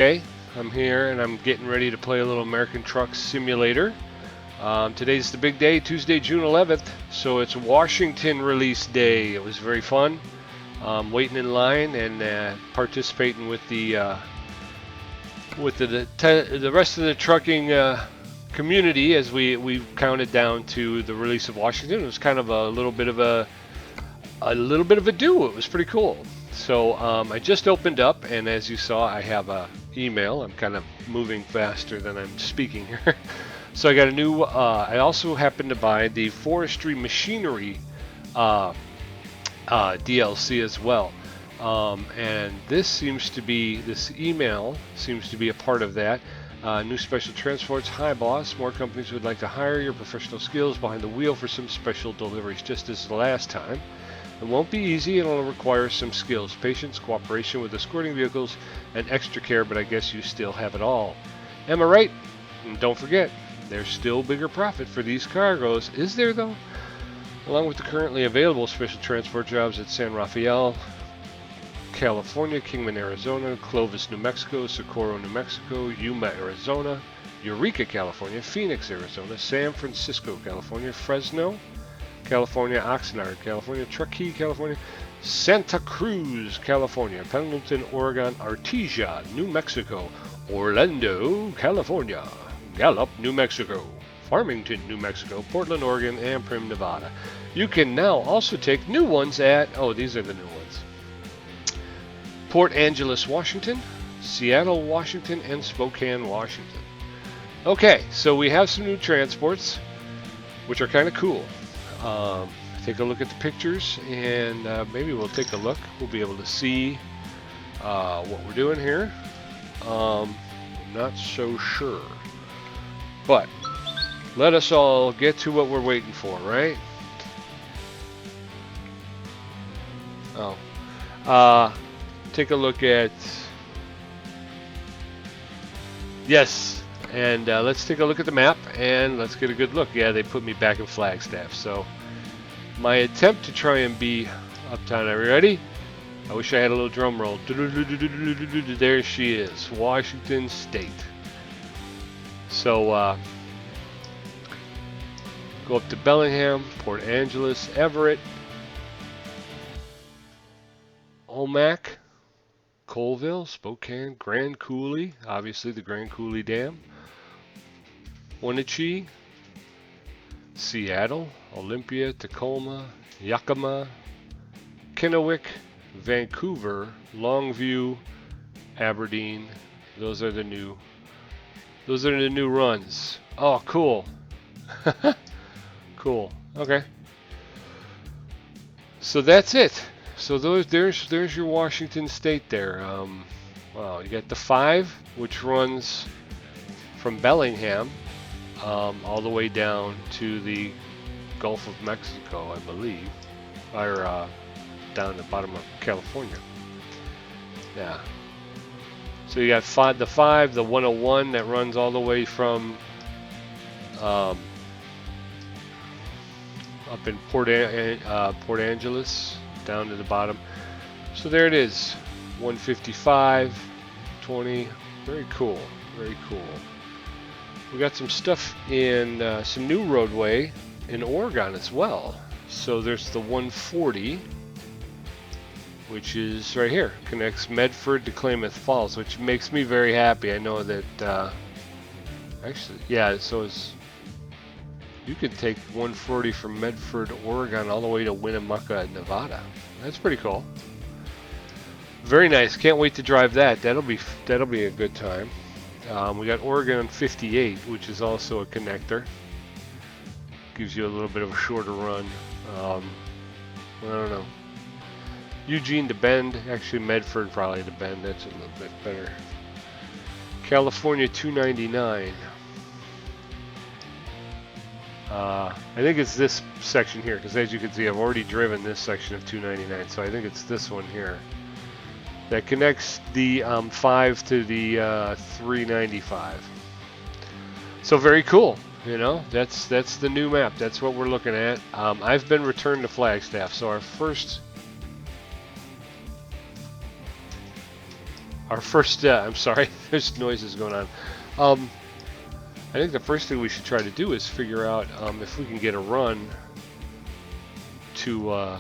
Okay, I'm here and I'm getting ready to play a little American Truck Simulator. Today's the big day, Tuesday, June 11th, so it's Washington release day. It was very fun. Waiting in line and participating with the rest of the trucking community as we counted down to the release of Washington. It was kind of a little bit of a do. It was pretty cool. So I just opened up, and as you saw, I have a email. I'm kind of moving faster than I'm speaking here. So I got a new. I also happened to buy the forestry machinery DLC as well, and this email seems to be a part of that. New special transports. Hi, boss. More companies would like to hire your professional skills behind the wheel for some special deliveries, just as the last time. It won't be easy, and it'll require some skills, patience, cooperation with escorting vehicles, and extra care, but I guess you still have it all. Am I right? And don't forget, there's still bigger profit for these cargoes. Is there, though? Along with the currently available special transport jobs at San Rafael, California, Kingman, Arizona, Clovis, New Mexico, Socorro, New Mexico, Yuma, Arizona, Eureka, California, Phoenix, Arizona, San Francisco, California, Fresno, California, Oxnard, California, Truckee, California, Santa Cruz, California, Pendleton, Oregon, Artesia, New Mexico, Orlando, California, Gallup, New Mexico, Farmington, New Mexico, Portland, Oregon, and Primm, Nevada. You can now also take new ones at, these are the new ones, Port Angeles, Washington, Seattle, Washington, and Spokane, Washington. Okay, so we have some new transports, which are kind of cool. Take a look at the pictures, and maybe we'll take a look. We'll be able to see what we're doing here. I'm not so sure, but let us all get to what we're waiting for, right? Take a look at, yes, and let's take a look at the map and let's get a good look. Yeah, they put me back in Flagstaff, so my attempt to try and be uptown. Are you ready? I wish I had a little drum roll. There she is, Washington State. So go up to Bellingham, Port Angeles, Everett, Omak, Colville, Spokane, Grand Coulee, obviously the Grand Coulee Dam, Wenatchee, Seattle, Olympia, Tacoma, Yakima, Kennewick, Vancouver, Longview, Aberdeen. Those are the new runs. Oh, cool. Cool. Okay. So that's it. So there's your Washington State there. Well, you got the 5, which runs from Bellingham all the way down to the Gulf of Mexico, I believe, or down the bottom of California. Yeah. So you got the 5, the 101 that runs all the way from up in Port Angeles down to the bottom. So there it is, 155, 20. Very cool, very cool. We got some stuff in some new roadway in Oregon as well. So there's the 140, which is right here, connects Medford to Klamath Falls, which makes me very happy. I know that actually, yeah, so you could take 140 from Medford, Oregon, all the way to Winnemucca, Nevada. That's pretty cool. Very nice. Can't wait to drive that. That'll be a good time. We got Oregon 58, which is also a connector. Gives you a little bit of a shorter run. I don't know. Eugene to Bend. Actually, Medford probably to Bend. That's a little bit better. California 299. I think it's this section here, because as you can see, I've already driven this section of 299, so I think it's this one here that connects the 5 to the 395. So very cool. You know, that's the new map. That's what we're looking at. I've been returned to Flagstaff, so our first our first, I'm sorry, there's noises going on. Um, I think the first thing we should try to do is figure out if we can get a run to,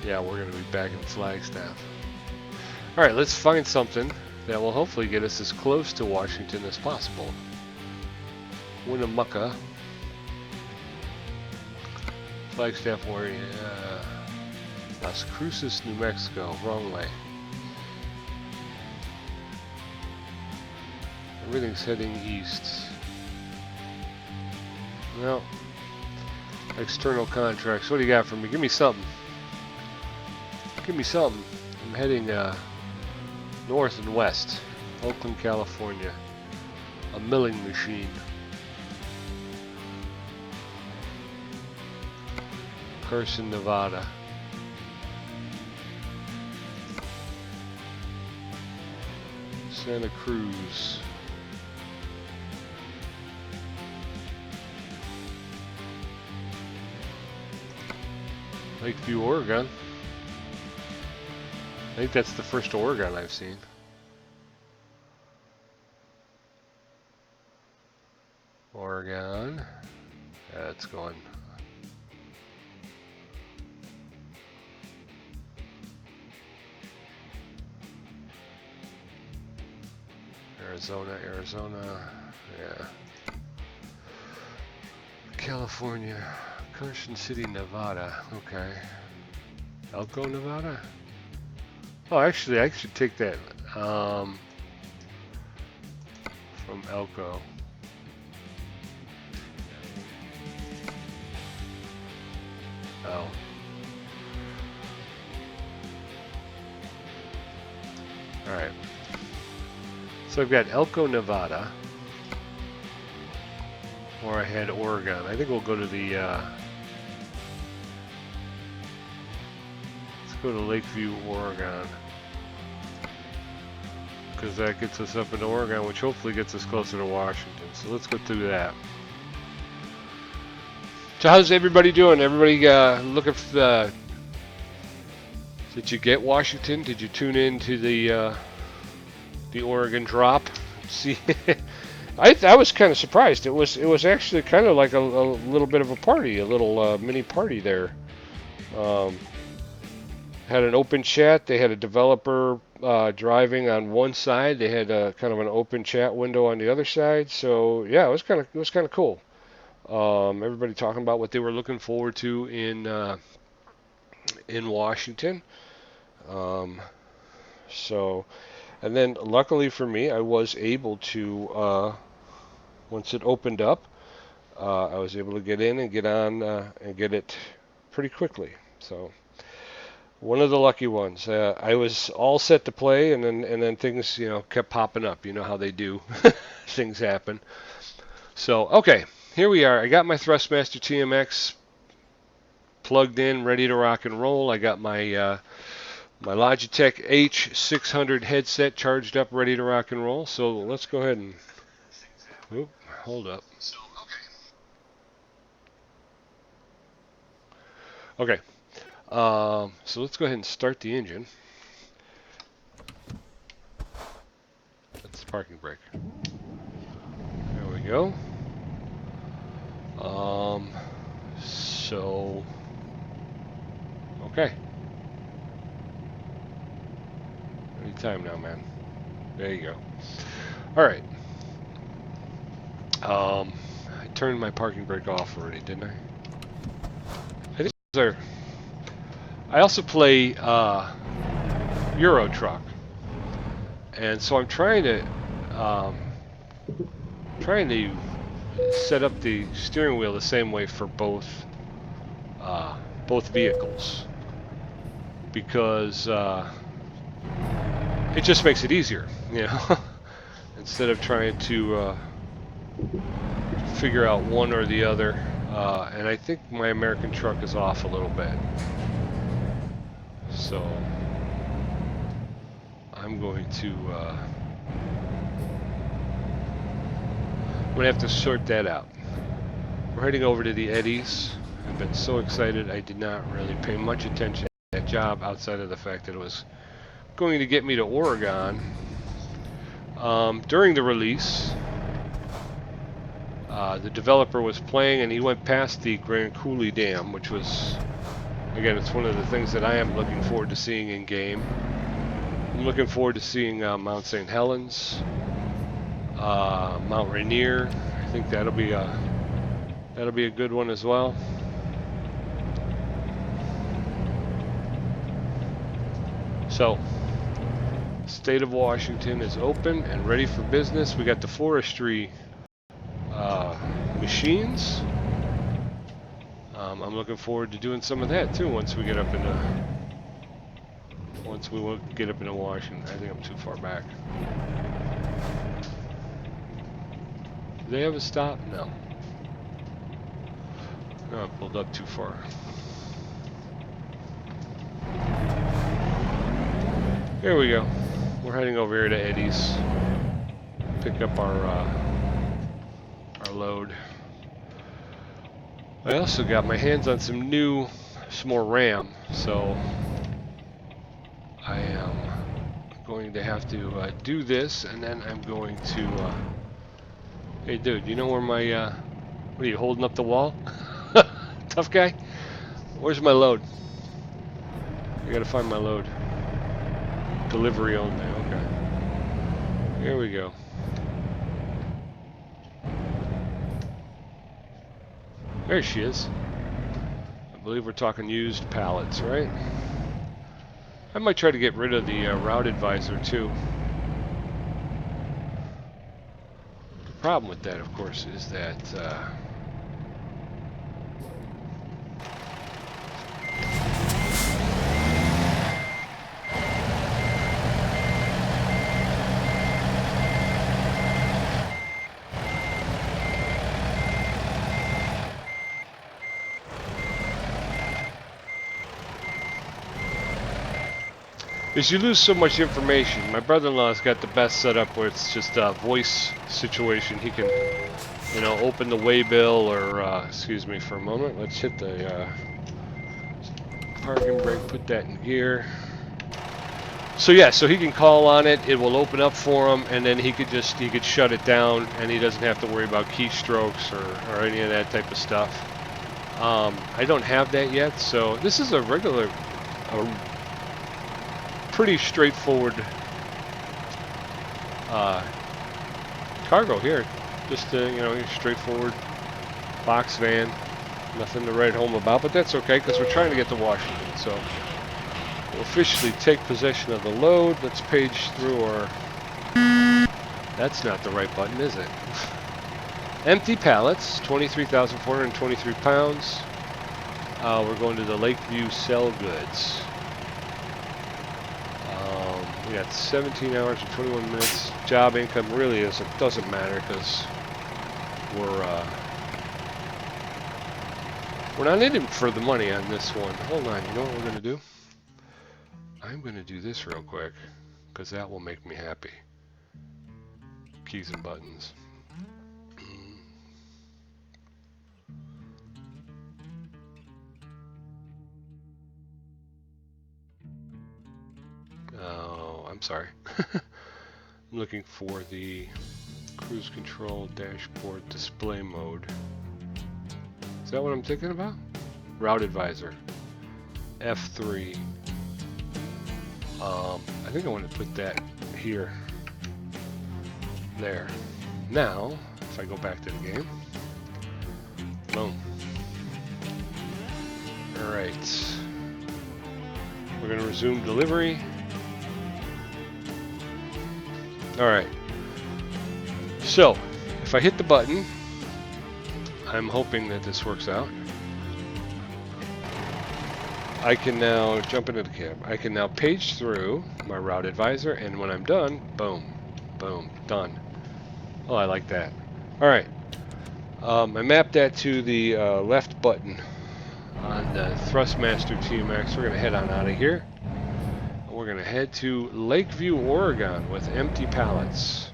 yeah, we're going to be back in Flagstaff. Alright, let's find something that will hopefully get us as close to Washington as possible. Winnemucca. Flagstaff, Warrior. Las Cruces, New Mexico. Wrong way. Everything's heading east. Well, external contracts. What do you got for me? Give me something. Give me something. I'm heading north and west. Oakland, California. A milling machine. Carson, Nevada. Santa Cruz. Lakeview, Oregon. I think that's the first Oregon I've seen. Oregon. Yeah, it's going. Arizona, Arizona. Yeah. California. Carson City, Nevada. Okay. Elko, Nevada? Oh, actually, I should take that from Elko. Oh. Alright. So I've got Elko, Nevada. Or I had Oregon. I think we'll go to the let's go to Lakeview, Oregon, because that gets us up in Oregon, which hopefully gets us closer to Washington. So let's go through that. So how's everybody doing? Everybody looking for did you get Washington? Did you tune in to the Oregon drop? See, I was kind of surprised. It was actually kind of like a little bit of a party, a little mini party there. Had an open chat. They had a developer driving on one side. They had a kind of an open chat window on the other side. So yeah, it was kind of cool. Everybody talking about what they were looking forward to in Washington. So, and then luckily for me, I was able to once it opened up, I was able to get in and get on and get it pretty quickly. So. One of the lucky ones. I was all set to play, and then things, kept popping up. You know how they do. Things happen. So, okay, here we are. I got my Thrustmaster TMX plugged in, ready to rock and roll. I got my my Logitech H600 headset charged up, ready to rock and roll. So let's go ahead and. Oop, hold up. Okay. So let's go ahead and start the engine. That's the parking brake. There we go. So, okay. Anytime now, man. There you go. All right. I turned my parking brake off already, didn't I? I think there. I also play Euro Truck, and so I'm trying to set up the steering wheel the same way for both vehicles, because it just makes it easier, instead of trying to figure out one or the other. And I think my American truck is off a little bit. So I'm going to have to sort that out. We're heading over to the Eddies. I've been so excited. I did not really pay much attention to that job outside of the fact that it was going to get me to Oregon. During the release, the developer was playing and he went past the Grand Coulee Dam, which was, again, it's one of the things that I am looking forward to seeing in game. I'm looking forward to seeing Mount St. Helens, Mount Rainier. I think that'll be a good one as well. So, state of Washington is open and ready for business. We got the forestry machines. I'm looking forward to doing some of that too once we get up into Washington. I think I'm too far back. Do they have a stop? No. No, I pulled up too far. Here we go. We're heading over here to Eddie's. Pick up our load. I also got my hands on some more RAM, so I am going to have to do this, and then I'm going to. Hey, dude, you know where my? What are you holding up the wall? Tough guy. Where's my load? I gotta find my load. Delivery only. Okay. Here we go. There she is. I believe we're talking used pallets, right? I might try to get rid of the route advisor too. The problem with that, of course, is that you lose so much information. My brother-in-law's got the best setup where it's just a voice situation. He can, you know, open the waybill or, excuse me for a moment. Let's hit the parking brake, put that in gear. So yeah, so he can call on it. It will open up for him, and then he could shut it down, and he doesn't have to worry about keystrokes or any of that type of stuff. I don't have that yet, so this is a pretty straightforward cargo here. Just you know, straightforward box van. Nothing to write home about, but that's okay because we're trying to get to Washington. So we'll officially take possession of the load. Let's page through our. That's not the right button, is it? Empty pallets, 23,423 pounds. We're going to the Lakeview Sell Goods. We got 17 hours and 21 minutes. Job income really doesn't matter because we're not in it for the money on this one. Hold on, you know what we're gonna do? I'm gonna do this real quick because that will make me happy. Keys and buttons. Oh, I'm sorry. I'm looking for the cruise control dashboard display mode. Is that what I'm thinking about? Route advisor. F3. I think I want to put that here. There. Now, if I go back to the game. Boom. Alright. We're going to resume delivery. Alright. So, if I hit the button, I'm hoping that this works out. I can now jump into the cab. I can now page through my route advisor, and when I'm done, boom, boom, done. Oh, I like that. Alright. I mapped that to the left button on the Thrustmaster TMX. We're going to head on out of here. We're going to head to Lakeview, Oregon with empty pallets.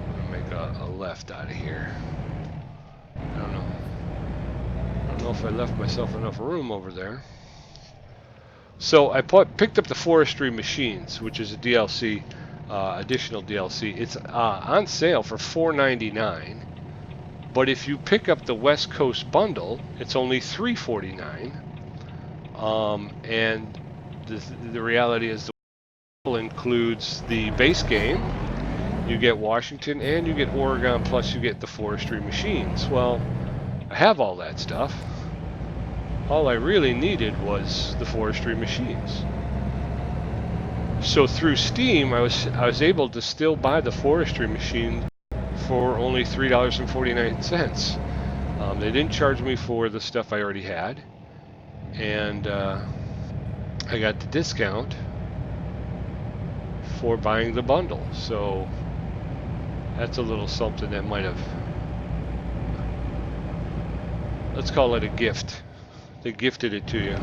I'm going to make a left out of here. I don't know. if I left myself enough room over there. So I picked up the Forestry Machines, which is a DLC, additional DLC. It's on sale for $4.99, but if you pick up the West Coast bundle, it's only $3.49. And the reality is the bundle includes the base game. You get Washington and you get Oregon, plus you get the Forestry Machines. Well, I have all that stuff. All I really needed was the Forestry Machines. So through Steam, I was able to still buy the Forestry Machine for only $3.49. They didn't charge me for the stuff I already had, and I got the discount for buying the bundle. So that's a little something that might have, let's call it a gift. They gifted it to you.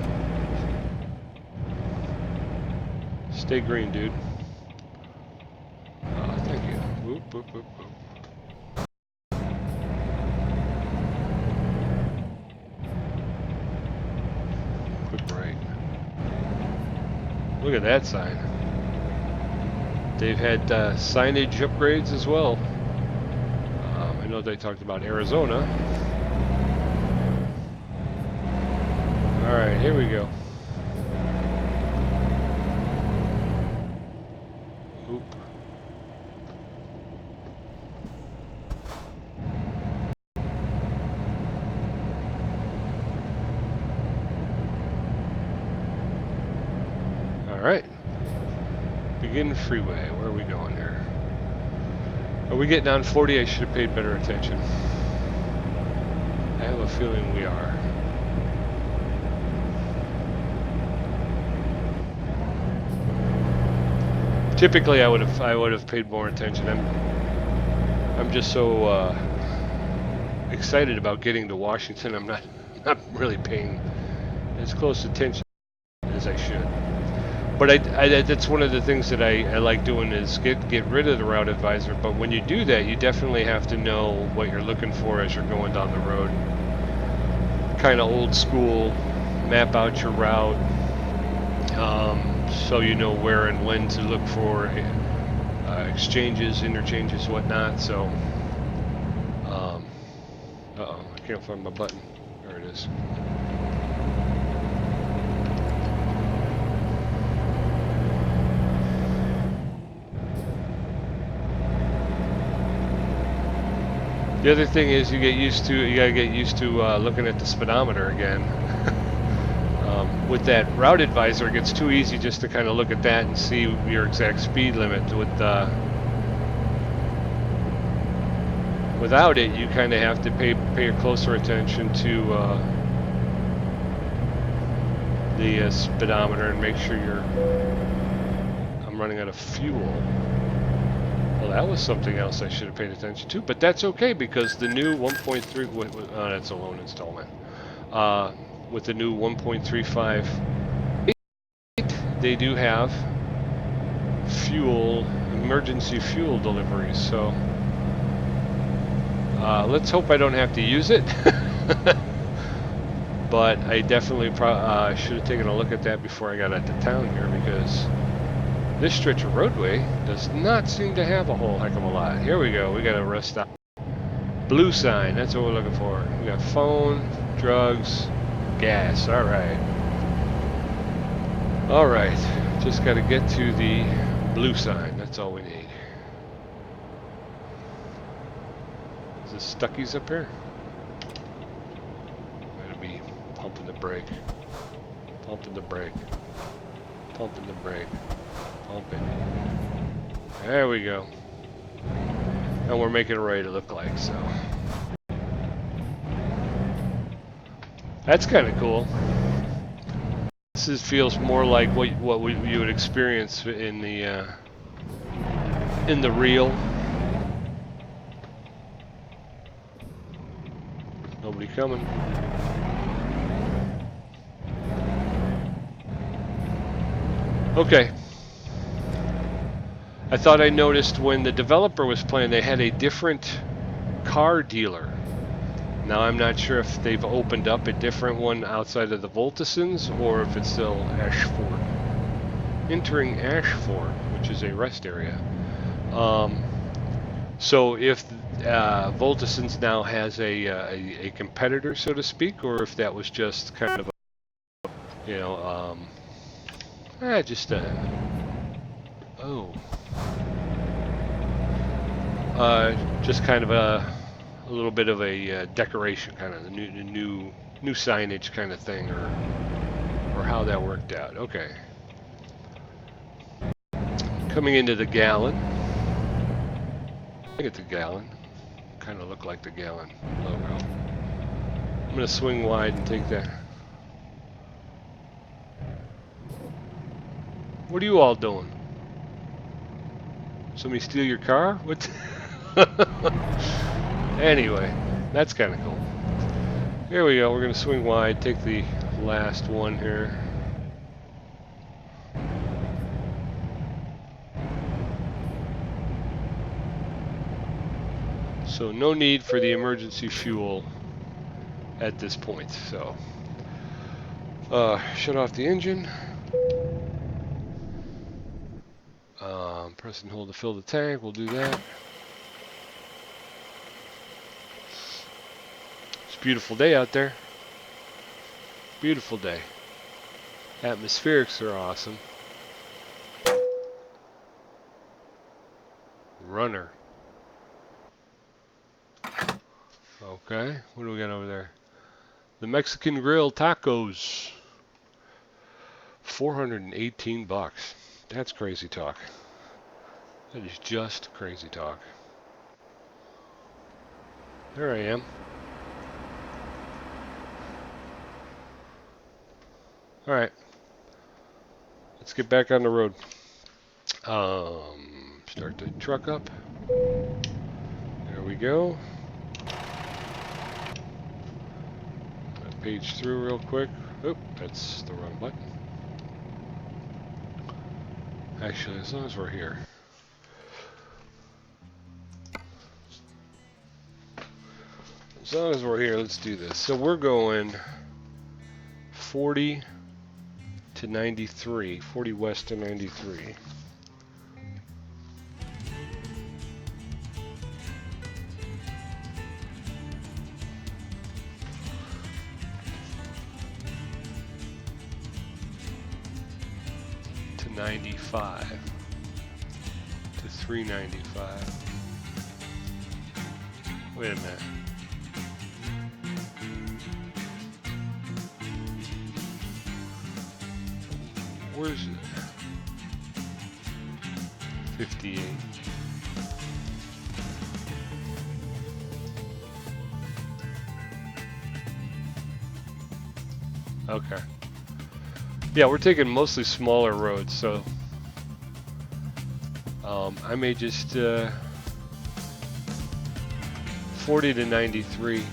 Stay green, dude. Thank you. Whoop, whoop, whoop, whoop. Quick break. Look at that sign. They've had signage upgrades as well. I know they talked about Arizona. Alright, here we go. Oop. Alright. Begin freeway. Where are we going here? Are we getting on 40? I should have paid better attention. I have a feeling we are. Typically, I would have paid more attention. I'm just so excited about getting to Washington. I'm not really paying as close attention as I should. But that's one of the things that I like doing is get rid of the route advisor. But when you do that, you definitely have to know what you're looking for as you're going down the road. Kind of old school, map out your route. So you know where and when to look for exchanges, interchanges, whatnot. So, uh-oh, I can't find my button. There it is. The other thing is you gotta get used to looking at the speedometer again. With that route advisor, it gets too easy just to kind of look at that and see your exact speed limit. Without it, you kind of have to pay closer attention to the speedometer and make sure I'm running out of fuel. Well, that was something else I should have paid attention to, but that's okay because the new 1.3, that's a loan installment. With the new 1.35, they do have emergency fuel deliveries. So let's hope I don't have to use it. But I definitely should have taken a look at that before I got out to town here, because this stretch of roadway does not seem to have a whole heck of a lot. Here we go. We got a rest stop. Blue sign. That's what we're looking for. We got phone, drugs, gas. All right. All right. Just got to get to the blue sign. That's all we need. Is this Stuckies up here? Gotta be pumping the brake. Pumping the brake. Pumping the brake. Pumping. There we go. And we're making it ready to look like, so. That's kind of cool. This feels more like what you would experience in the real. Nobody coming. Okay. I thought I noticed when the developer was playing, they had a different car dealer. Now I'm not sure if they've opened up a different one outside of the Voltisons or if it's still Ashford. Entering Ashford, which is a rest area. So if Voltisons now has a competitor, so to speak, or if that was just kind of a, you know, just a, just kind of a little bit of a decoration, kind of the new signage kind of thing, or how that worked out. Okay. Coming into the Gallon. I get the Gallon. Kind of look like the Gallon logo. I'm gonna swing wide and take that. What are you all doing? Somebody steal your car? What? Anyway, that's kind of cool. Here we go. We're gonna swing wide. Take the last one here. So no need for the emergency fuel at this point. So shut off the engine. Press and hold to fill the tank. We'll do that. It's a beautiful day out there. Beautiful day. Atmospherics are awesome. Runner. Okay, what do we got over there? The Mexican Grill Tacos. 418 bucks. That's crazy talk. That is just crazy talk. There I am. Alright. Let's get back on the road. Start the truck up. There we go. Page through real quick. Oop, that's the wrong button. Actually, as long as we're here. As long as we're here, let's do this. So we're going 40 to 93. 40 west to 93. To 95. To 395. Wait a minute. Where's it? 58. Okay. Yeah, we're taking mostly smaller roads, so I may just 40 to 93.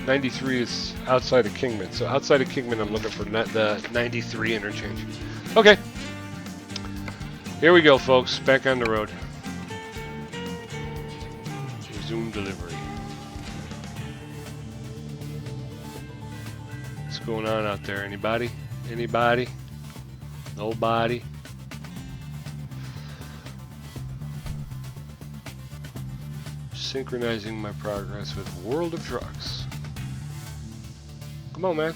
93 is outside of Kingman, so outside of Kingman, I'm looking for the 93 interchange. Okay. Here we go, folks. Back on the road. Resume delivery. What's going on out there? Anybody? Anybody? Nobody? Synchronizing my progress with World of Trucks. Come on, man.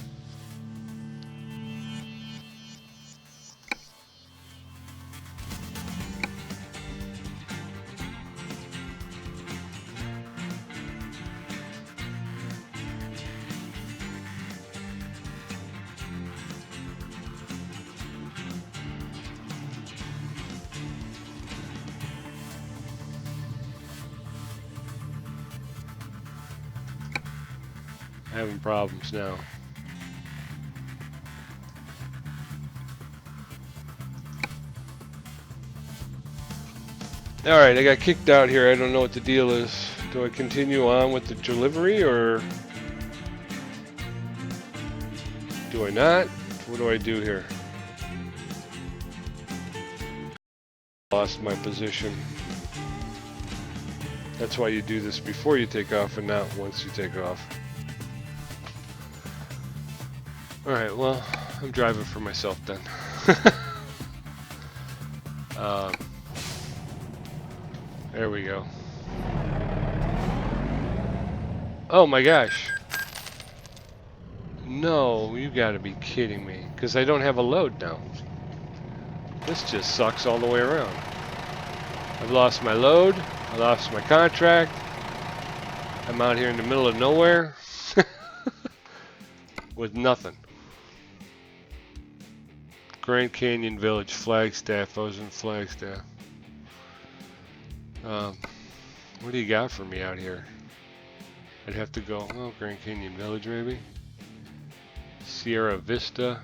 Having problems now. Alright, I got kicked out here. I don't know what the deal is. Do I continue on with the delivery or do I not? What do I do here? Lost my position. That's why you do this before you take off and not once you take off. Alright, well, I'm driving for myself then. There we go. Oh my gosh. No, you gotta be kidding me. Because I don't have a load now. This just sucks all the way around. I've lost my load. I lost my contract. I'm out here in the middle of nowhere. With nothing. Grand Canyon Village, Flagstaff. I was in Flagstaff. What do you got for me out here? I'd have to go, oh, Grand Canyon Village maybe? Sierra Vista.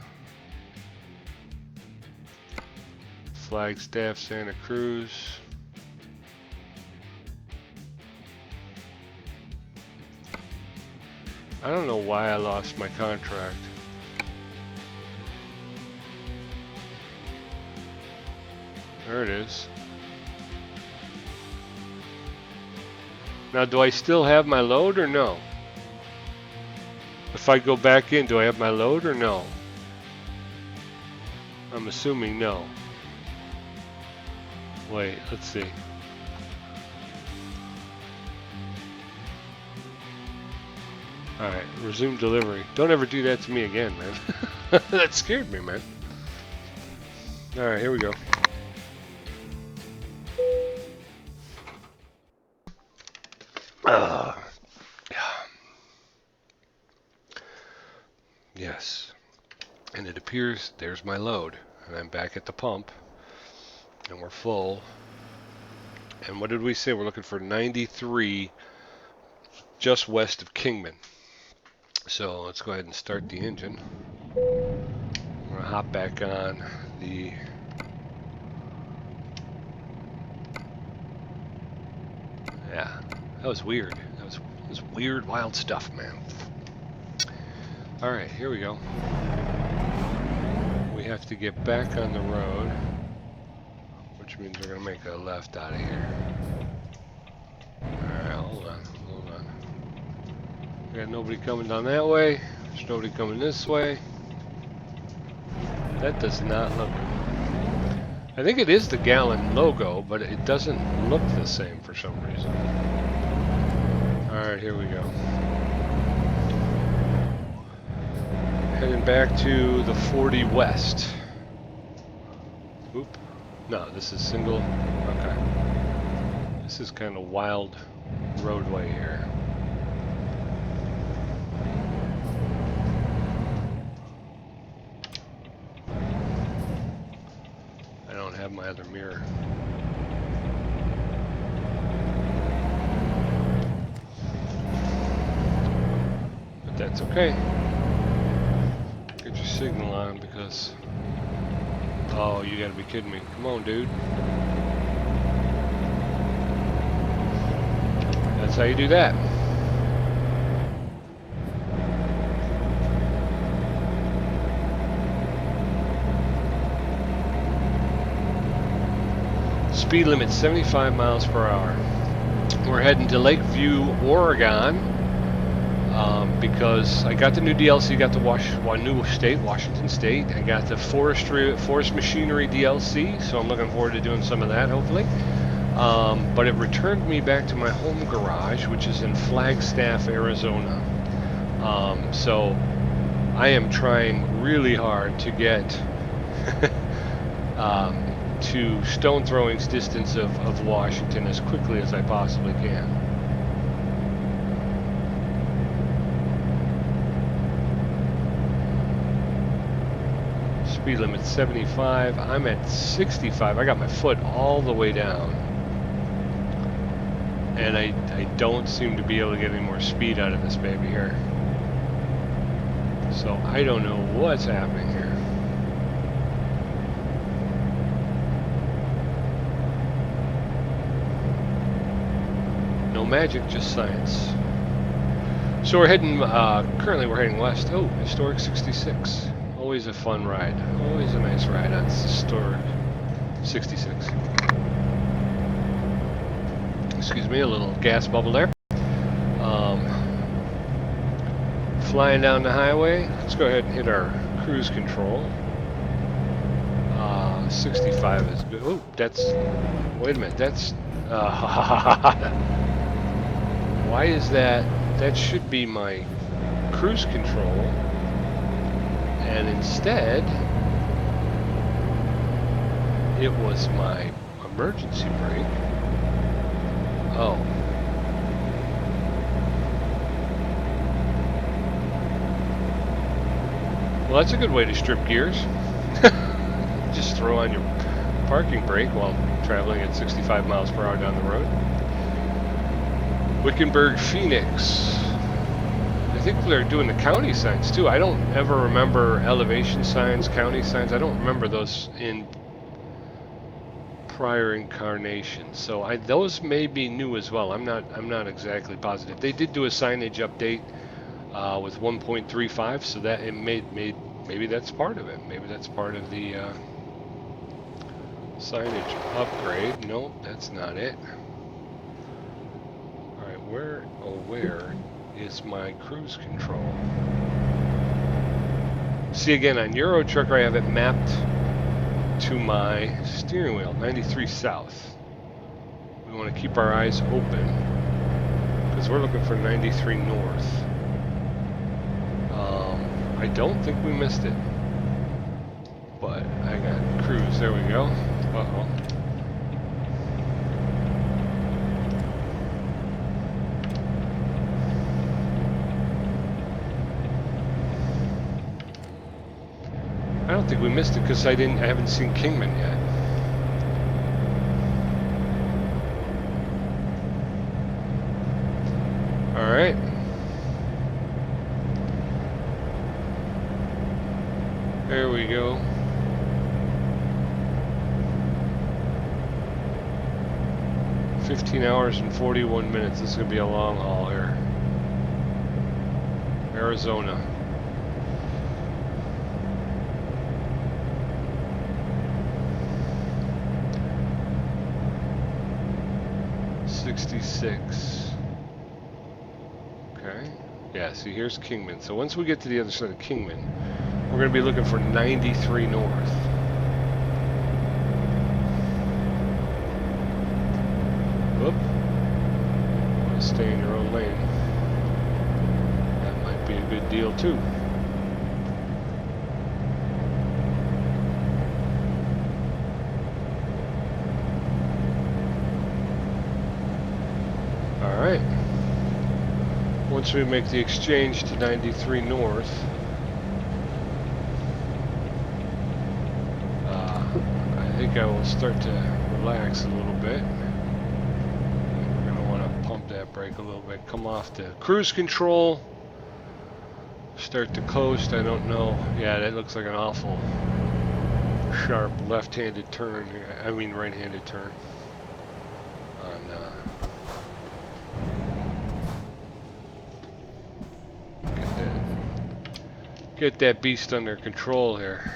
Flagstaff, Santa Cruz. I don't know why I lost my contract. There it is. Now, do I still have my load or no? If I go back in, do I have my load or no? I'm assuming no. Wait, let's see. Alright, resume delivery. Don't ever do that to me again, man. That scared me, man. Alright, here we go. Yes. And it appears there's my load. And I'm back at the pump. And we're full. And what did we say? We're looking for 93 just west of Kingman. So let's go ahead and start the engine. I'm going to hop back on the yeah, that was weird. That was weird, wild stuff, man. Alright, here we go. We have to get back on the road, which means we're going to make a left out of here. Alright, hold on. We got nobody coming down that way. There's nobody coming this way. That does not look... I think it is the Gallon logo, but it doesn't look the same for some reason. Alright, here we go. Heading back to the 40 West. Oop. No, this is single. Okay. This is kind of wild roadway here. I don't have my other mirror. But that's okay. Get your signal on because... Oh, you gotta be kidding me. Come on, dude. That's how you do that. Speed limit 75 miles per hour. We're heading to Lakeview, Oregon, because I got the new DLC, got the new state, Washington State. I got the forest machinery DLC, so I'm looking forward to doing some of that, hopefully. But it returned me back to my home garage, which is in Flagstaff, Arizona. So I am trying really hard to get to stone throwing's distance of Washington as quickly as I possibly can. Speed limit 75. I'm at 65. I got my foot all the way down. And I don't seem to be able to get any more speed out of this baby here. So I don't know what's happening here. No magic, just science. So we're heading, currently we're heading west. Oh, Historic 66. Always a fun ride. Always a nice ride on Historic 66. Excuse me, a little gas bubble there. Flying down the highway. Let's go ahead and hit our cruise control. 65 is good. Oh, that's... Wait a minute. That's... why is that? That should be my cruise control. And instead, it was my emergency brake. Oh. Well, that's a good way to strip gears. Just throw on your parking brake while traveling at 65 miles per hour down the road. Wickenburg, Phoenix. I think they're doing the county signs too. I don't ever remember elevation signs, county signs. I don't remember those in prior incarnations. So those may be new as well. I'm not exactly positive. They did do a signage update with 1.35, so that it maybe that's part of it. Maybe that's part of the signage upgrade. No, that's not it. All right, where is my cruise control? See, again, on Euro Trucker, I have it mapped to my steering wheel, 93 south. We want to keep our eyes open because we're looking for 93 north. I don't think we missed it, but I got cruise. There we go. Uh-oh. I don't think we missed it because I haven't seen Kingman yet. All right. There we go. 15 hours and 41 minutes. This is going to be a long haul here. Arizona. '66. Okay. Yeah, see, here's Kingman. So once we get to the other side of Kingman, we're going to be looking for 93 north. Whoop. Stay in your own lane. That might be a good deal too. Alright. Once we make the exchange to 93 north, I think I will start to relax a little bit. We're going to want to pump that brake a little bit. Come off the cruise control. Start to coast. I don't know. Yeah, that looks like an awful sharp left-handed turn. I mean right-handed turn. Get that beast under control here.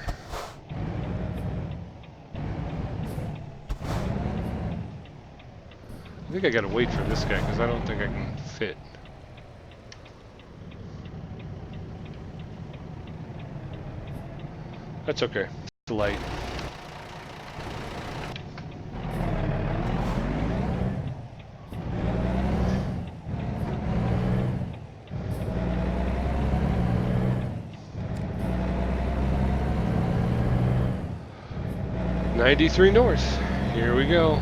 I think I gotta wait for this guy because I don't think I can fit. That's okay. It's light. '93 north. Here we go.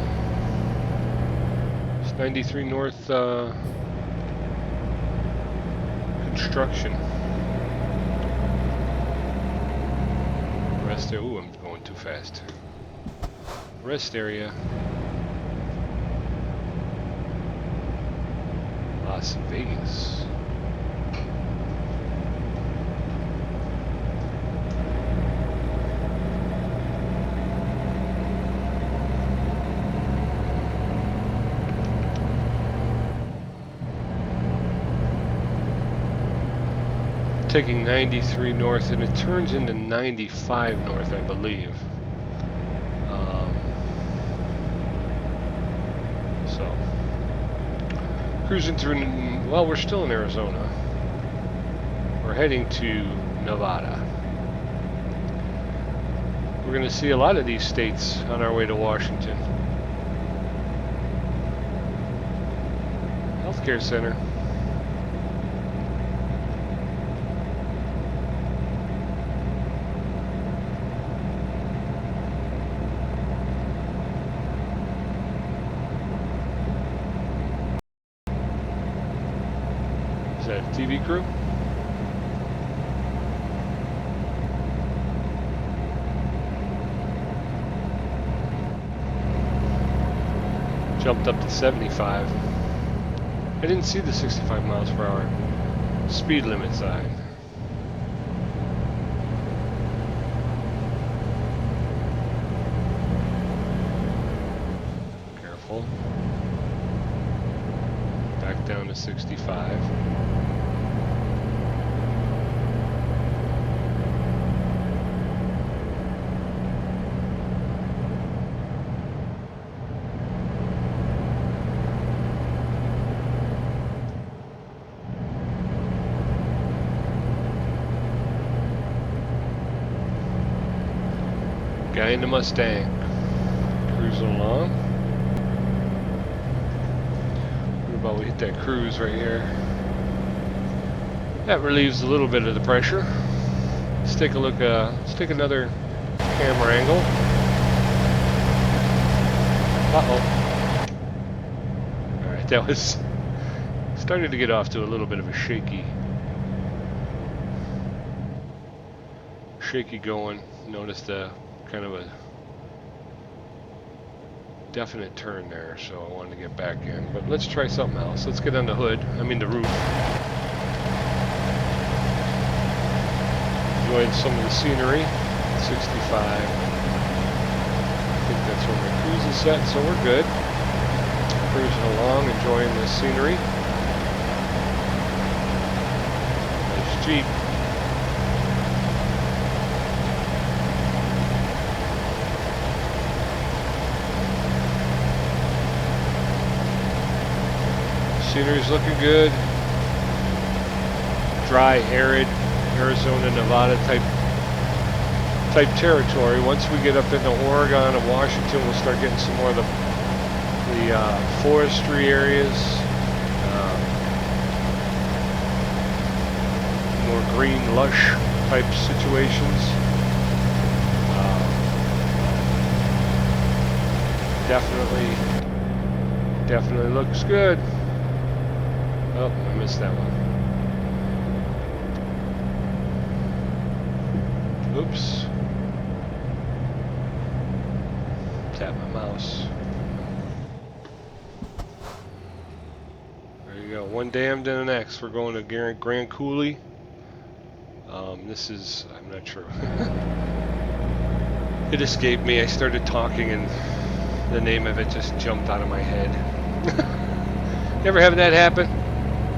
It's 93 north construction. Rest area. Ooh, I'm going too fast. Rest area. Las Vegas. Taking 93 north, and it turns into 95 north, I believe. So, cruising through, well, we're still in Arizona. We're heading to Nevada. We're going to see a lot of these states on our way to Washington. Healthcare center. Is that a TV crew? Jumped up to 75. I didn't see the 65 miles per hour speed limit sign. Careful. Back down to 65. Guy in the Mustang, cruising along. What about we hit that cruise right here? That relieves a little bit of the pressure. Let's take a look. Let's take another camera angle. Uh-oh. All right, that was started to get off to a little bit of a shaky going. Notice the kind of a definite turn there, so I wanted to get back in. But let's try something else. Let's get on the hood. I mean the roof. Enjoying some of the scenery. 65. I think that's where my cruise is set, so we're good. Cruising along, enjoying the scenery. Nice Jeep. Scenery's looking good. Dry, arid, Arizona, Nevada type territory. Once we get up into Oregon and Washington, we'll start getting some more of the forestry areas, more green, lush type situations. Definitely looks good. Oh, I missed that one. Oops. Tap my mouse. There you go. One dam to the next. We're going to Grand Coulee. This is, I'm not sure. It escaped me. I started talking and the name of it just jumped out of my head. Ever have that happen?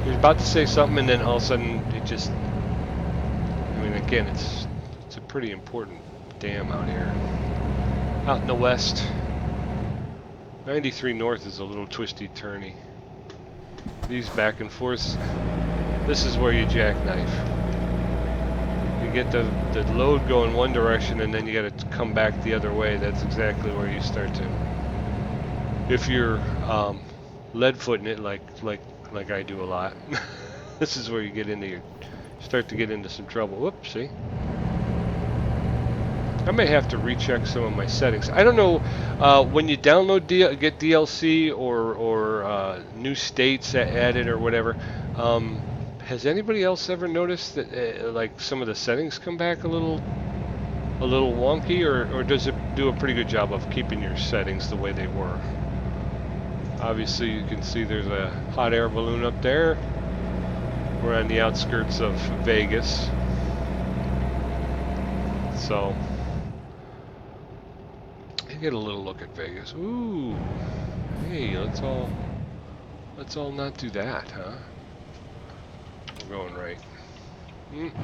You're about to say something and then all of a sudden it just, I mean, again, it's a pretty important dam out here. Out in the west. 93 north is a little twisty turny. These back and forth, this is where you jackknife. You get the load going one direction and then you got to come back the other way. That's exactly where you start to. If you're lead footing it like I do a lot, this is where you start to get into some trouble. Whoops, see? I may have to recheck some of my settings. I don't know, when you download get DLC or new states added or whatever, has anybody else ever noticed that like some of the settings come back a little wonky, or does it do a pretty good job of keeping your settings the way they were? Obviously you can see there's a hot air balloon up there. We're on the outskirts of Vegas. So get a little look at Vegas. Ooh, hey, let's all not do that, huh? We're going right. Okay.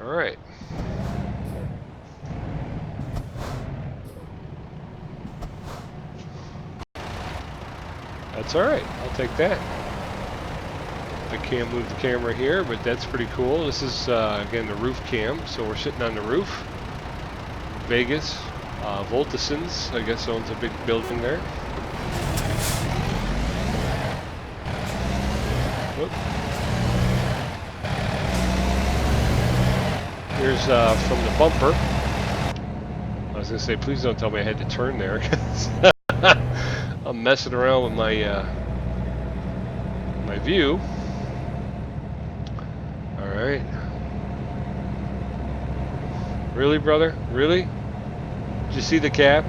All right. That's all right. I'll take that. I can't move the camera here, but that's pretty cool. This is, again, the roof cam. So we're sitting on the roof. Vegas. Voltasons, I guess, owns a big building there. Whoop. Here's from the bumper. I was going to say, please don't tell me I had to turn there. I'm messing around with my my view. All right. Really, brother? Really? Did you see the cab?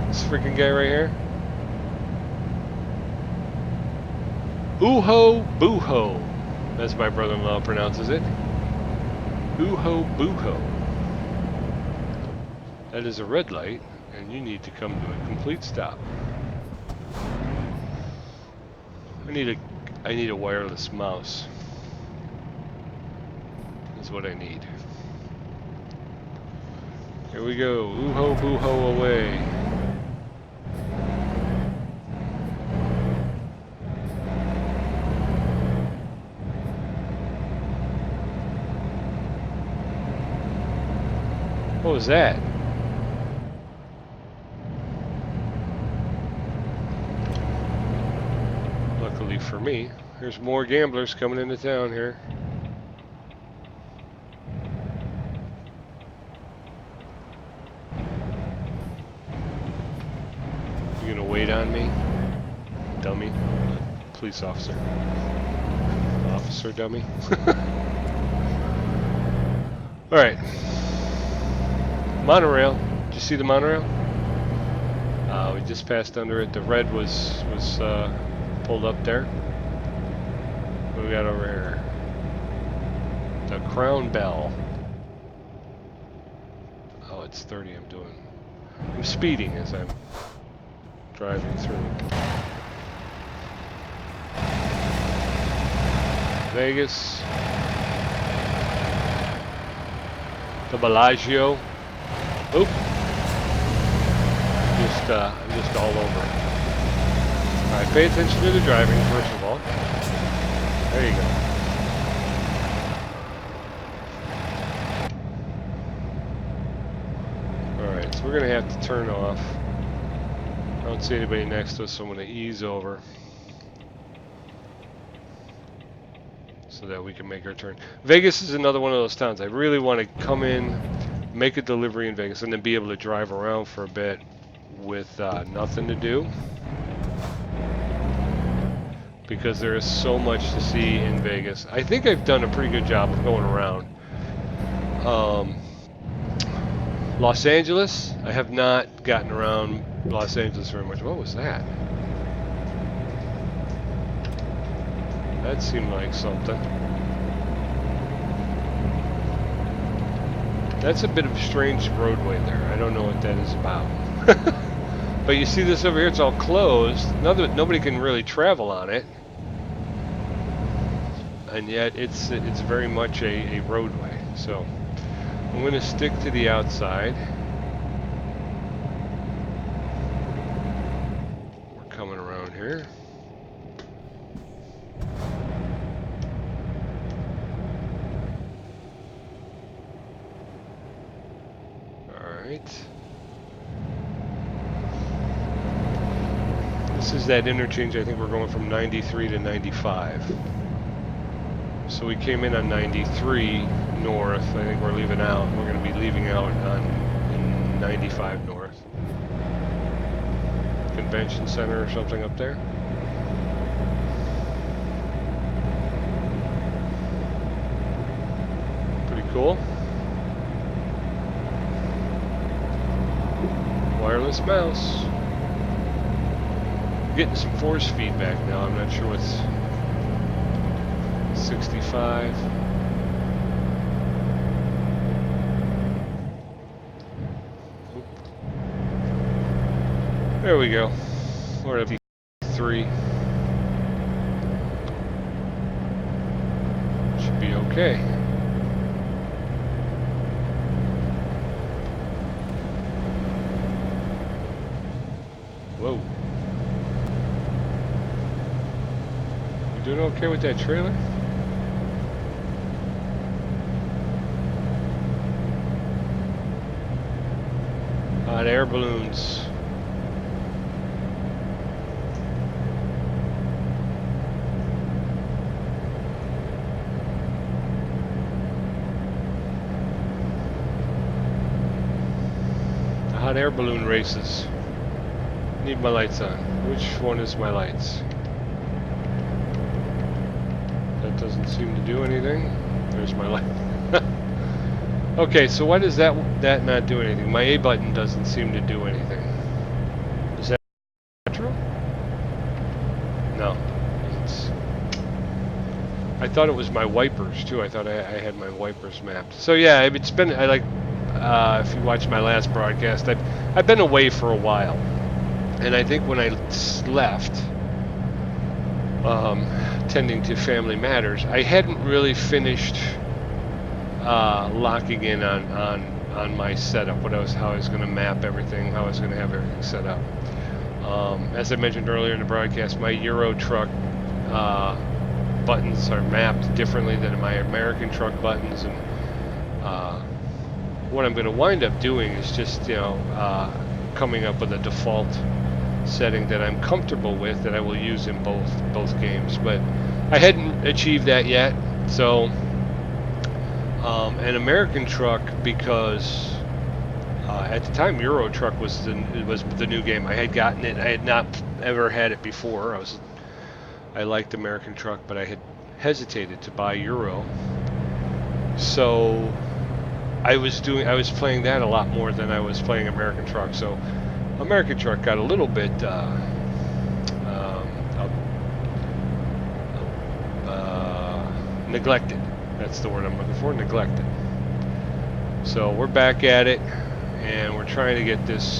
This freaking guy right here? Ooho booho. That's my brother-in-law pronounces it. Ooho booho. That is a red light, and you need to come to a complete stop. I need a wireless mouse. Is what I need. Here we go. Ooho booho away. What was that? Luckily for me, there's more gamblers coming into town here. You gonna wait on me? Dummy. Police officer. Officer dummy. Alright. Monorail. Did you see the monorail? We just passed under it. The red was pulled up there. What do we got over here? The Crown Bell. Oh, it's 30. I'm speeding as I'm driving through. Vegas. The Bellagio. Oop. I'm just all over it. Alright, pay attention to the driving, first of all. There you go. Alright, so we're going to have to turn off. I don't see anybody next to us, so I'm going to ease over. So that we can make our turn. Vegas is another one of those towns. I really want to come in, make a delivery in Vegas, and then be able to drive around for a bit with nothing to do. Because there is so much to see in Vegas. I think I've done a pretty good job of going around. Los Angeles, I have not gotten around Los Angeles very much. What was that? That seemed like something. That's a bit of a strange roadway there. I don't know what that is about. But you see this over here, it's all closed. Nobody can really travel on it. And yet it's very much a roadway. So I'm going to stick to the outside. We're coming around here. Alright. This is that interchange. I think we're going from 93 to 95. So we came in on 93 north. I think we're leaving out. We're going to be leaving out in 95 north. Convention center or something up there. Pretty cool. Wireless mouse. Getting some force feedback now. I'm not sure what's 65. Oop. There we go. We're at 3. Should be okay. Whoa. Doing okay with that trailer? Hot air balloons. The hot air balloon races. Need my lights on. Which one is my lights? That doesn't seem to do anything. There's my light. Okay, so why does that not do anything? My A button doesn't seem to do anything. Is that true? No. I thought it was my wipers too. I thought I had my wipers mapped. So yeah, it's been if you watch my last broadcast, I've been away for a while, and I think when I left, tending to family matters, I hadn't really finished locking in on my setup, how I was going to map everything, how I was going to have everything set up. As I mentioned earlier in the broadcast, my Euro truck buttons are mapped differently than my American truck buttons, and what I'm going to wind up doing is just coming up with a default setting that I'm comfortable with that I will use in both games. But I hadn't achieved that yet, so an American truck, because at the time Euro Truck was the new game. I had gotten it. I had not ever had it before. I liked American Truck, but I had hesitated to buy Euro. So I was playing that a lot more than I was playing American Truck. So American Truck got a little bit neglected. That's the word I'm looking for, neglected. So we're back at it, and we're trying to get this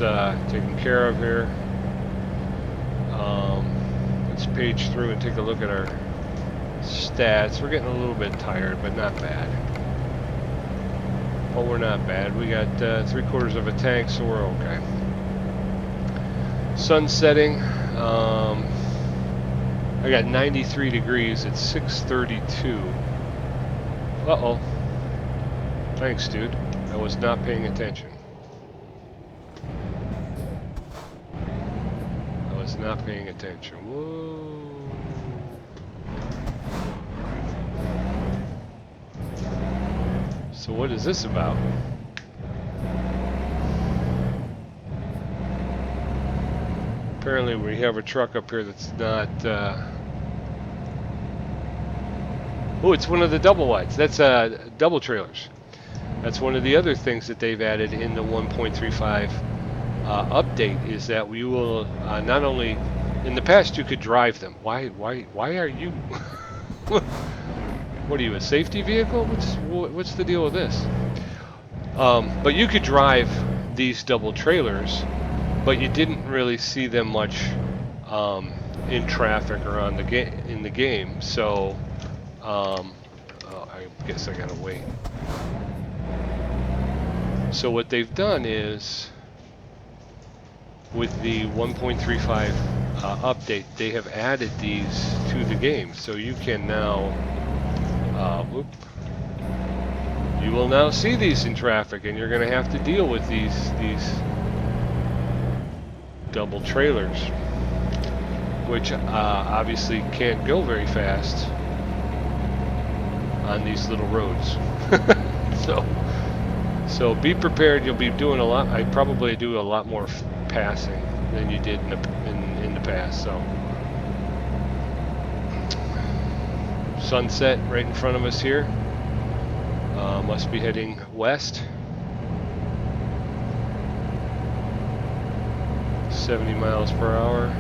taken care of here. Let's page through and take a look at our stats. We're getting a little bit tired, but not bad. Oh, we're not bad. We got 3/4 of a tank, so we're okay. Sun setting. I got 93 degrees at 6:32. Uh-oh. Thanks, dude. I was not paying attention. I was not paying attention. Whoa. So what is this about? Apparently we have a truck up here that's not... Oh, it's one of the double wides. That's double trailers. That's one of the other things that they've added in the 1.35 update, is that we will not only... In the past you could drive them. Why are you... What are you, a safety vehicle? What's the deal with this? But you could drive these double trailers, but you didn't really see them much in traffic or in the game. So oh, I guess I gotta wait. So what they've done is, with the 1.35 update, they have added these to the game. So you can now you will now see these in traffic, and you're going to have to deal with these double trailers, which obviously can't go very fast on these little roads. So be prepared. You'll be doing a lot. I probably do a lot more passing than you did in the past. So sunset right in front of us here. Must be heading west. 70 miles per hour.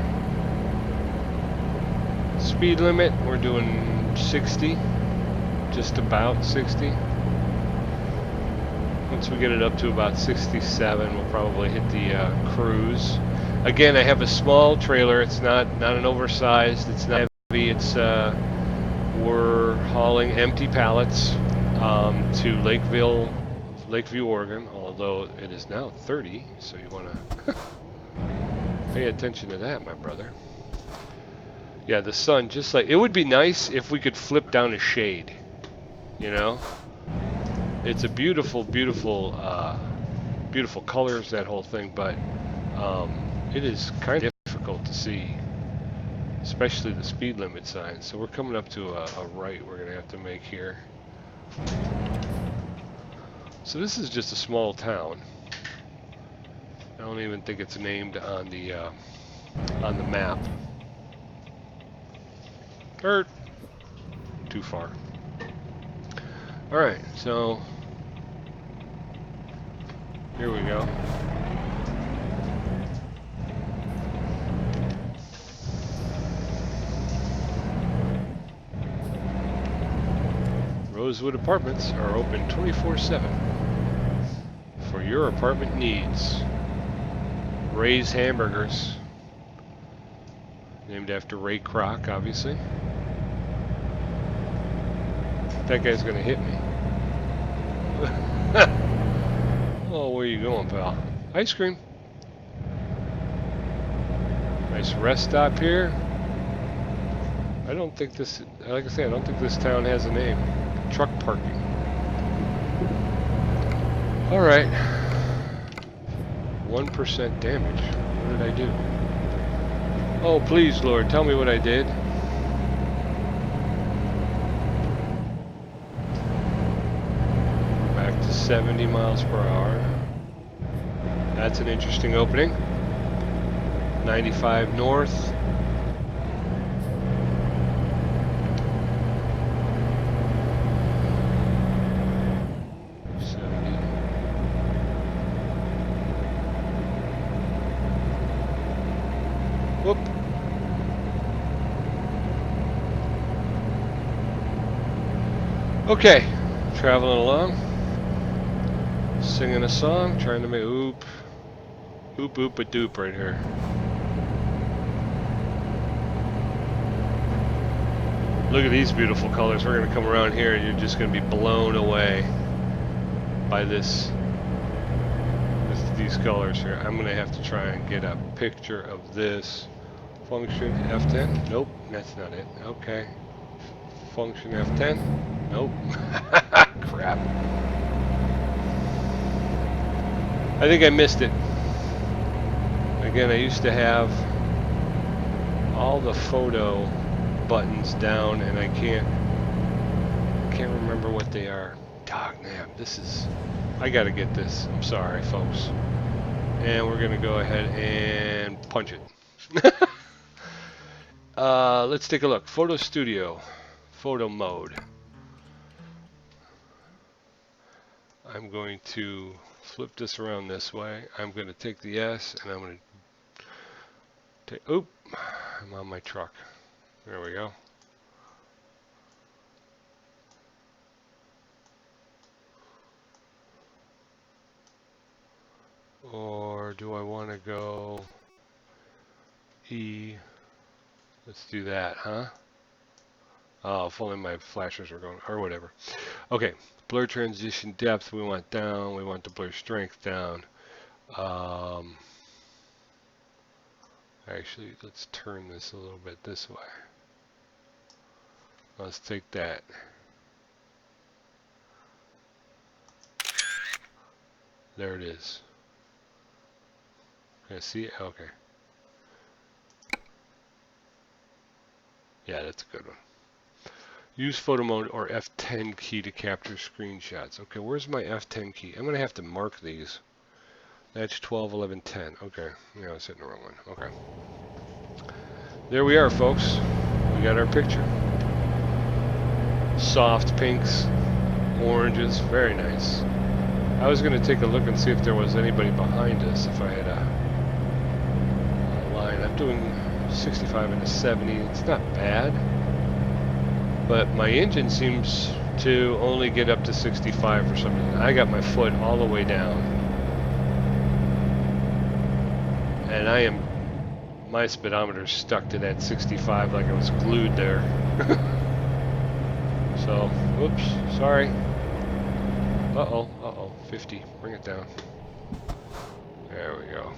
Speed limit, we're doing 60. Just about 60. Once we get it up to about 67, we'll probably hit the cruise. Again, I have a small trailer. It's not an oversized. It's not heavy. It's we're hauling empty pallets to Lakeview, Oregon. Although it is now 30, so you want to pay attention to that, my brother. Yeah, the sun, just like, it would be nice if we could flip down a shade, you know? It's a beautiful, beautiful, beautiful colors, that whole thing, but it is kind of difficult to see, especially the speed limit sign. So we're coming up to a right we're going to have to make here. So this is just a small town. I don't even think it's named on the map. Or too far. All right, so here we go. Rosewood Apartments are open 24/7 for your apartment needs. Ray's Hamburgers, named after Ray Kroc, obviously. That guy's gonna hit me. Oh, where you going, pal? Ice cream. Nice rest stop here. I don't think this, like I said, I don't think this town has a name. Truck parking. All right. 1% damage. What did I do? Oh, please, Lord, tell me what I did. Back to 70 miles per hour. That's an interesting opening. 95 north. Whoop. Okay, traveling along, singing a song, trying to make oop a doop right here. Look at these beautiful colors. We're gonna come around here and you're just gonna be blown away by these colors here. I'm gonna have to try and get a picture of this. Function F10. Nope, that's not it. Okay. Function F10. Nope. Crap. I think I missed it. Again, I used to have all the photo buttons down, and I can't remember what they are. Dog nabbed. This is. I gotta get this. I'm sorry, folks. And we're gonna go ahead and punch it. Let's take a look. Photo Studio, photo mode. I'm going to flip this around this way. I'm going to take the S and I'm going to take, oop, I'm on my truck. There we go. Or do I want to go E? Let's do that, huh? Oh, if only my flashers were going, or whatever. Okay, blur transition depth we want down. We want the blur strength down. Actually, let's turn this a little bit this way. Let's take that. There it is. Can I see it? Okay. Yeah, that's a good one. Use photo mode or F10 key to capture screenshots. Okay, where's my F10 key? I'm going to have to mark these. That's 12, 11, 10. Okay, yeah, I was hitting the wrong one. Okay. There we are, folks. We got our picture. Soft pinks, oranges, very nice. I was going to take a look and see if there was anybody behind us, if I had a line. I'm doing 65 into 70. It's not bad. But my engine seems to only get up to 65 for some reason. I got my foot all the way down. And my speedometer's stuck to that 65 like I was glued there. So, whoops, sorry. Uh-oh, 50, bring it down. There we go.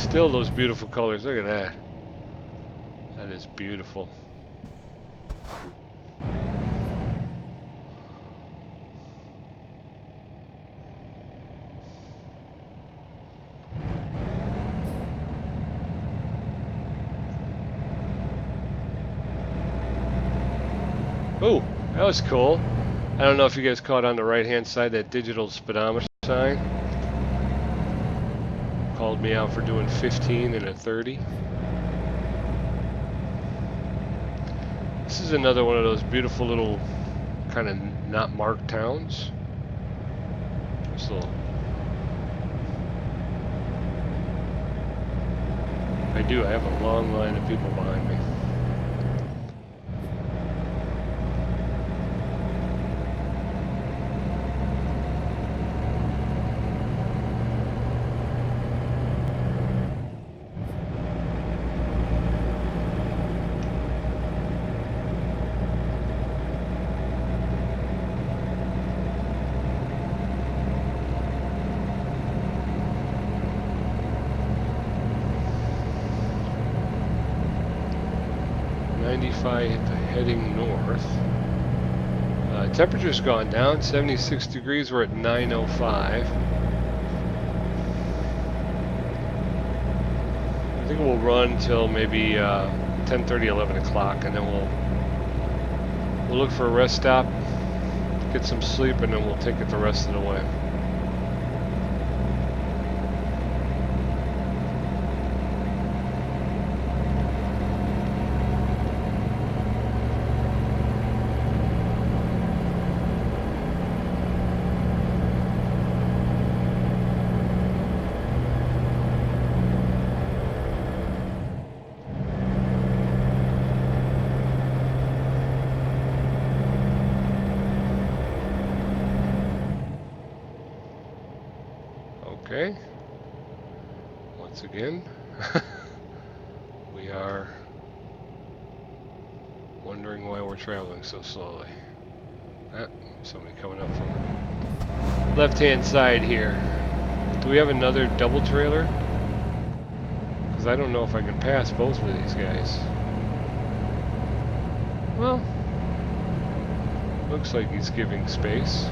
Still those beautiful colors. Look at that. That is beautiful. Oh, that was cool. I don't know if you guys caught on the right-hand side that digital speedometer sign. Called me out for doing 15 and a 30. This is another one of those beautiful little kind of not marked towns. Just a little. I have a long line of people behind me. Heading north. Temperature's gone down, 76 degrees. We're at 9:05. I think we'll run till maybe 10:30, 11 o'clock, and then we'll look for a rest stop, get some sleep, and then we'll take it the rest of the way. Okay, once again, we are wondering why we're traveling so slowly. Somebody coming up from left-hand side here. Do we have another double trailer? Because I don't know if I can pass both of these guys. Well, looks like he's giving space.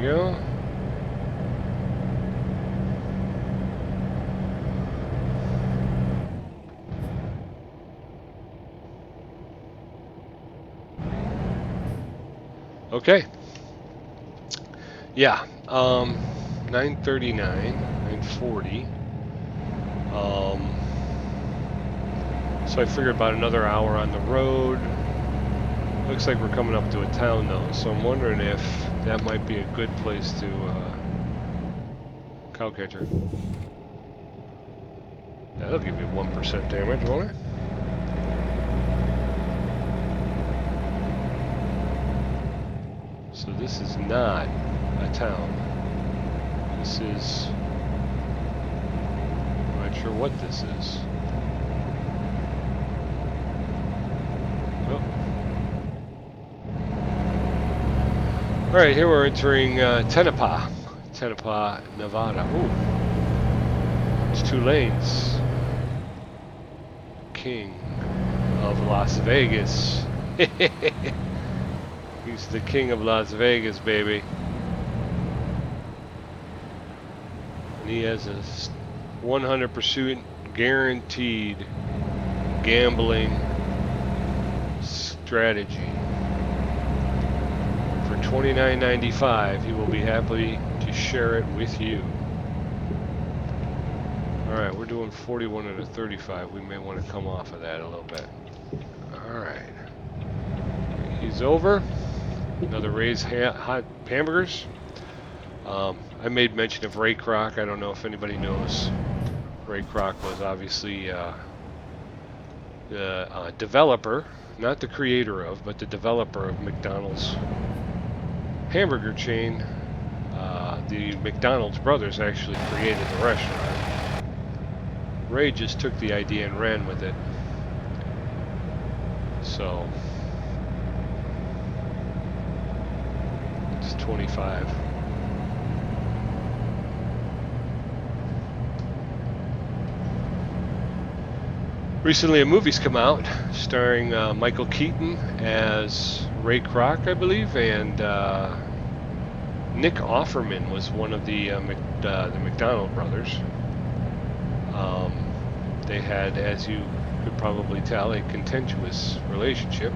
Go. Okay. Yeah. 9:39, 9:40. So I figured about another hour on the road. Looks like we're coming up to a town though, so I'm wondering if that might be a good place to cow catcher. That'll give you 1% damage, won't it? So this is not a town. This is... I'm not sure what this is. Alright, here we're entering Tenapa, Nevada. Ooh, it's 2 lanes. King of Las Vegas. He's the king of Las Vegas, baby. And he has a 100% guaranteed gambling strategy. For $29.95, he will be happy to share it with you. Alright, we're doing 41 and a 35. We may want to come off of that a little bit. Alright. He's over. Another Ray's hot hamburgers. I made mention of Ray Kroc. I don't know if anybody knows. Ray Kroc was obviously the developer, not the creator of, but the developer of McDonald's hamburger chain. The McDonald's brothers actually created the restaurant. Ray just took the idea and ran with it. So it's 25. Recently, a movie's come out starring Michael Keaton as Ray Kroc, I believe, and Nick Offerman was one of the McDonald brothers. They had, as you could probably tell, a contentious relationship.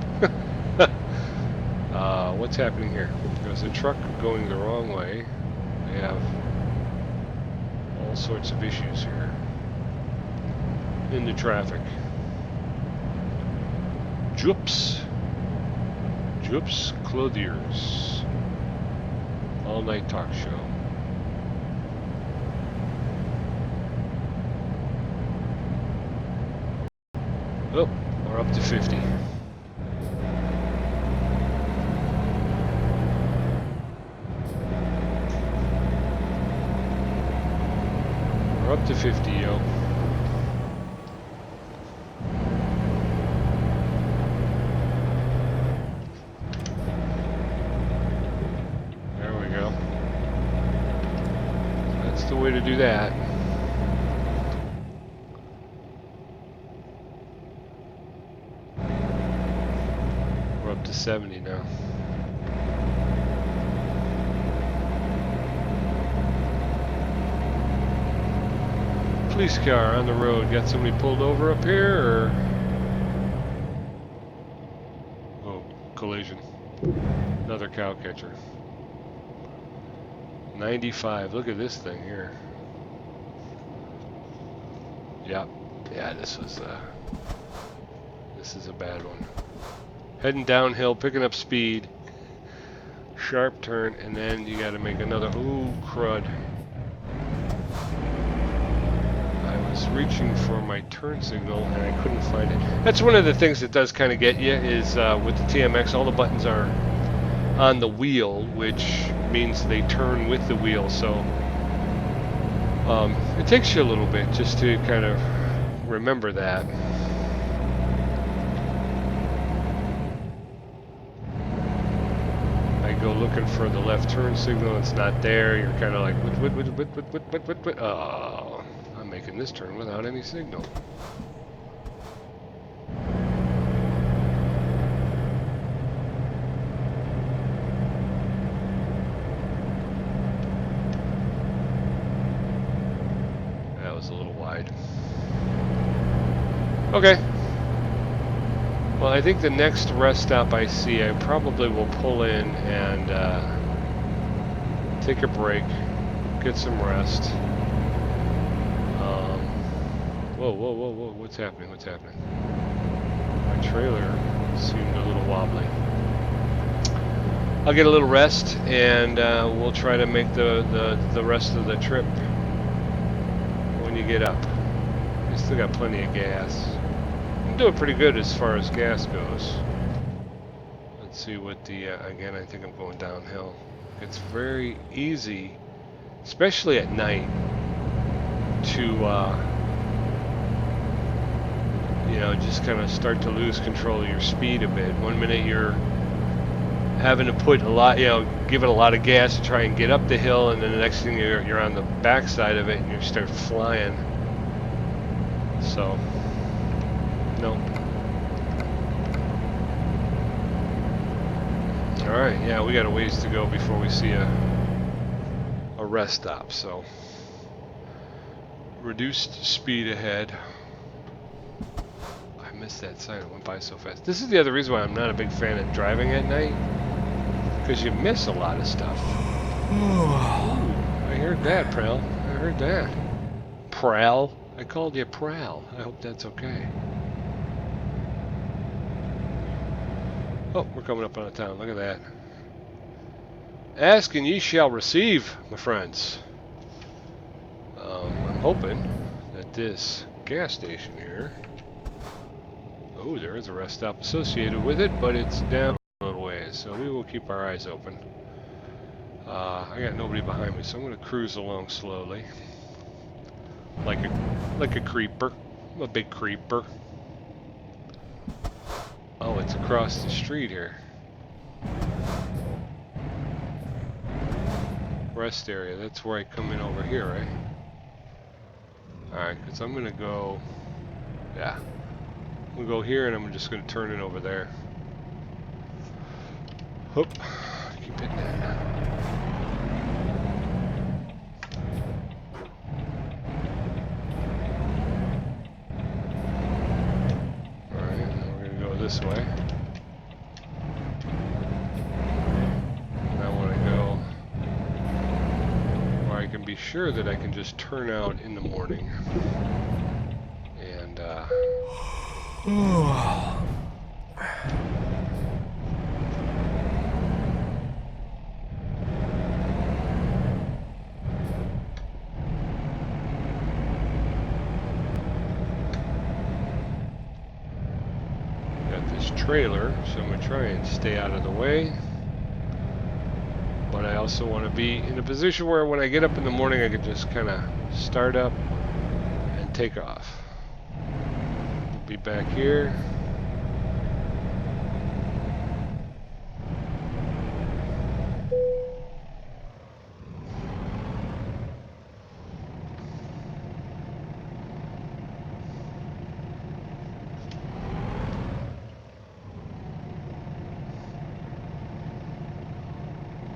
What's happening here? There's a truck going the wrong way. They have all sorts of issues here in the traffic. Joops Clothiers. All night talk show. Oh, we're up to 50. We're up to 50, yo. There we go. That's the way to do that. We're up to 70 now. Police car on the road. Got somebody pulled over up here, or? Oh, collision. Another cow catcher. 95. Look at this thing here. Yep. Yeah, this is a bad one. Heading downhill, picking up speed. Sharp turn, and then you got to make another. Ooh, crud. I was reaching for my turn signal and I couldn't find it. That's one of the things that does kind of get you is with the TMX, all the buttons are on the wheel, which means they turn with the wheel. So it takes you a little bit just to kind of remember that. I go looking for the left turn signal, it's not there. You're kind of like, what? Oh, I'm making this turn without any signal. That was a little wide. Okay. Well, I think the next rest stop I see, I probably will pull in and take a break, get some rest. Whoa, what's happening? My trailer seemed a little wobbly. I'll get a little rest, and we'll try to make the rest of the trip when you get up. You still got plenty of gas. I'm doing pretty good as far as gas goes. Let's see what the, again, I think I'm going downhill. It's very easy, especially at night, to, you know, just kind of start to lose control of your speed a bit. One minute you're having to put a lot, you know, give it a lot of gas to try and get up the hill, and then the next thing you're on the backside of it and you start flying. So, no. Alright, yeah, we got a ways to go before we see a rest stop, so reduced speed ahead. I missed that sign, it went by so fast. This is the other reason why I'm not a big fan of driving at night, because you miss a lot of stuff. Ooh, I heard that, Prowl. I heard that. Prowl? I called you Prowl. I hope that's okay. Oh, we're coming up on a town. Look at that. Ask and ye shall receive, my friends. I'm hoping that this gas station here... Oh, there is a rest stop associated with it, but it's down a little ways, so we will keep our eyes open. I got nobody behind me, so I'm going to cruise along slowly. Like a creeper. I'm a big creeper. Oh, it's across the street here. Rest area. That's where I come in over here, right? Alright, because I'm going to go... Yeah. I'm going to go here, and I'm just going to turn it over there. Hoop. Keep hitting that. Alright, now we're going to go this way. I want to go where I can be sure that I can just turn out in the morning. And, got this trailer, so I'm going to try and stay out of the way. But I also want to be in a position where when I get up in the morning I can just kind of start up and take off. We'll be back here.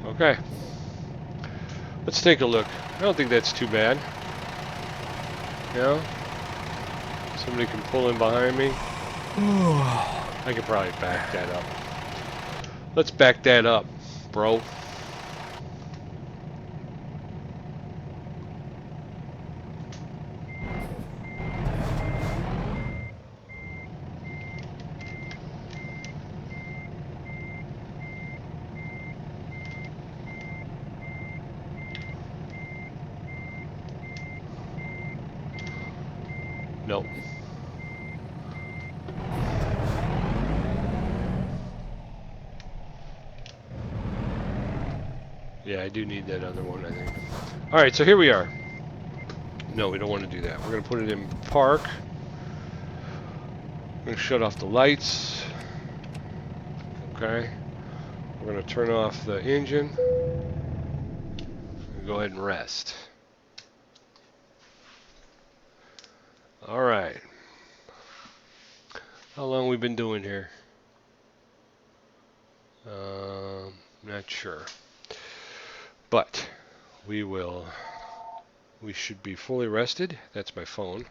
Okay. Let's take a look. I don't think that's too bad. You know? Somebody can pull in behind me. I could probably back that up. Let's back that up, bro. Nope. Yeah, I do need that other one, I think. Alright, so here we are. No, we don't want to do that. We're going to put it in park. We're going to shut off the lights. Okay. We're going to turn off the engine. And go ahead and rest. Alright. How long we been doing here? Not sure. But we should be fully rested. That's my phone.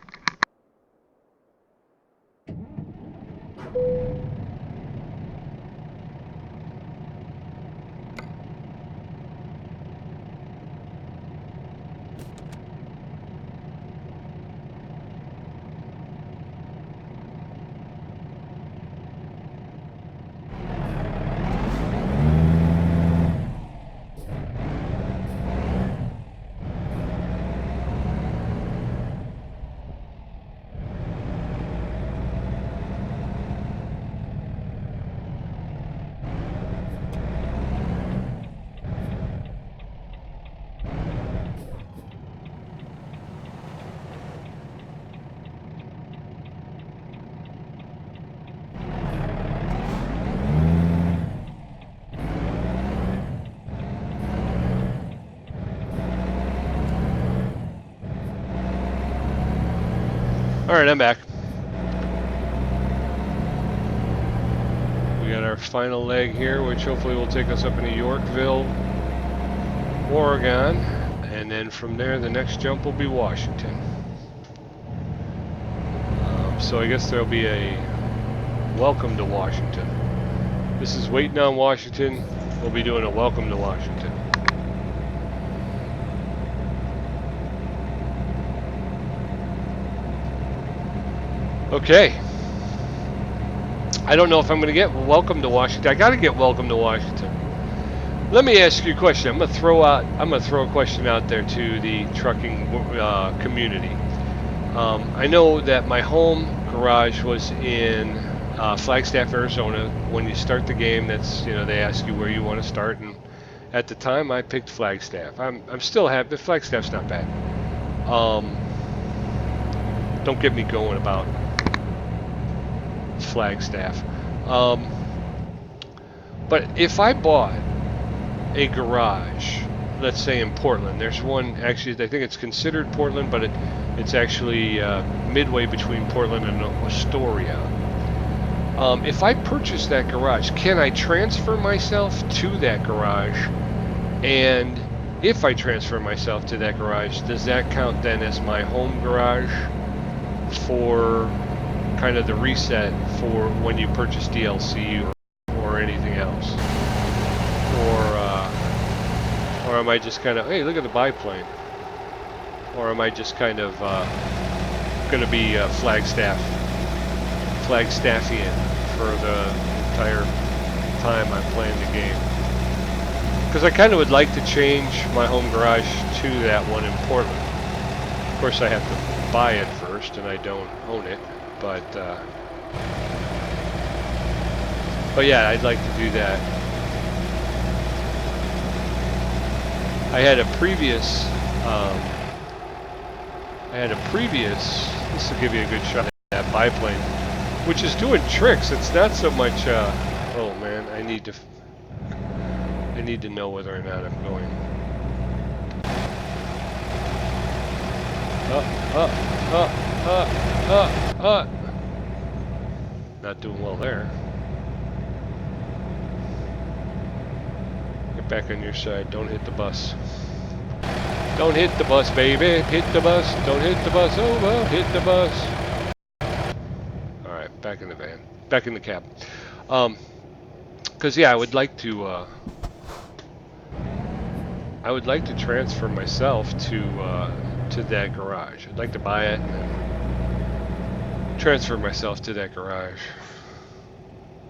Alright, I'm back. We got our final leg here, which hopefully will take us up into Yorkville, Oregon. And then from there, the next jump will be Washington. So I guess there'll be a welcome to Washington. This is waiting on Washington. We'll be doing a welcome to Washington. Okay. I don't know if I'm going to get welcome to Washington. I got to get welcome to Washington. Let me ask you a question. I'm going to throw a question out there to the trucking community. I know that my home garage was in Flagstaff, Arizona. When you start the game, that's, you know, they ask you where you want to start, and at the time I picked Flagstaff. I'm still happy. Flagstaff's not bad. Don't get me going about Flagstaff. But if I bought a garage, let's say in Portland, there's one actually, I think it's considered Portland, but it's actually midway between Portland and Astoria. If I purchase that garage, can I transfer myself to that garage? And if I transfer myself to that garage, does that count then as my home garage for kind of the reset for when you purchase DLC or anything else? Or am I just kind of, hey, look at the biplane? Or am I just kind of going to be Flagstaffian for the entire time I'm playing the game? Because I kind of would like to change my home garage to that one in Portland. Of course, I have to buy it first, and I don't own it. But yeah, I'd like to do that. I had a previous. This will give you a good shot at that biplane, which is doing tricks. It's not so much. Oh man, I need to know whether or not I'm going. Not doing well there. Get back on your side. Don't hit the bus. Don't hit the bus, baby. Hit the bus. Don't hit the bus. Oh, well, hit the bus. Alright, back in the van. Back in the cab. Because, yeah, I would like to transfer myself to that garage. I'd like to buy it and then transfer myself to that garage.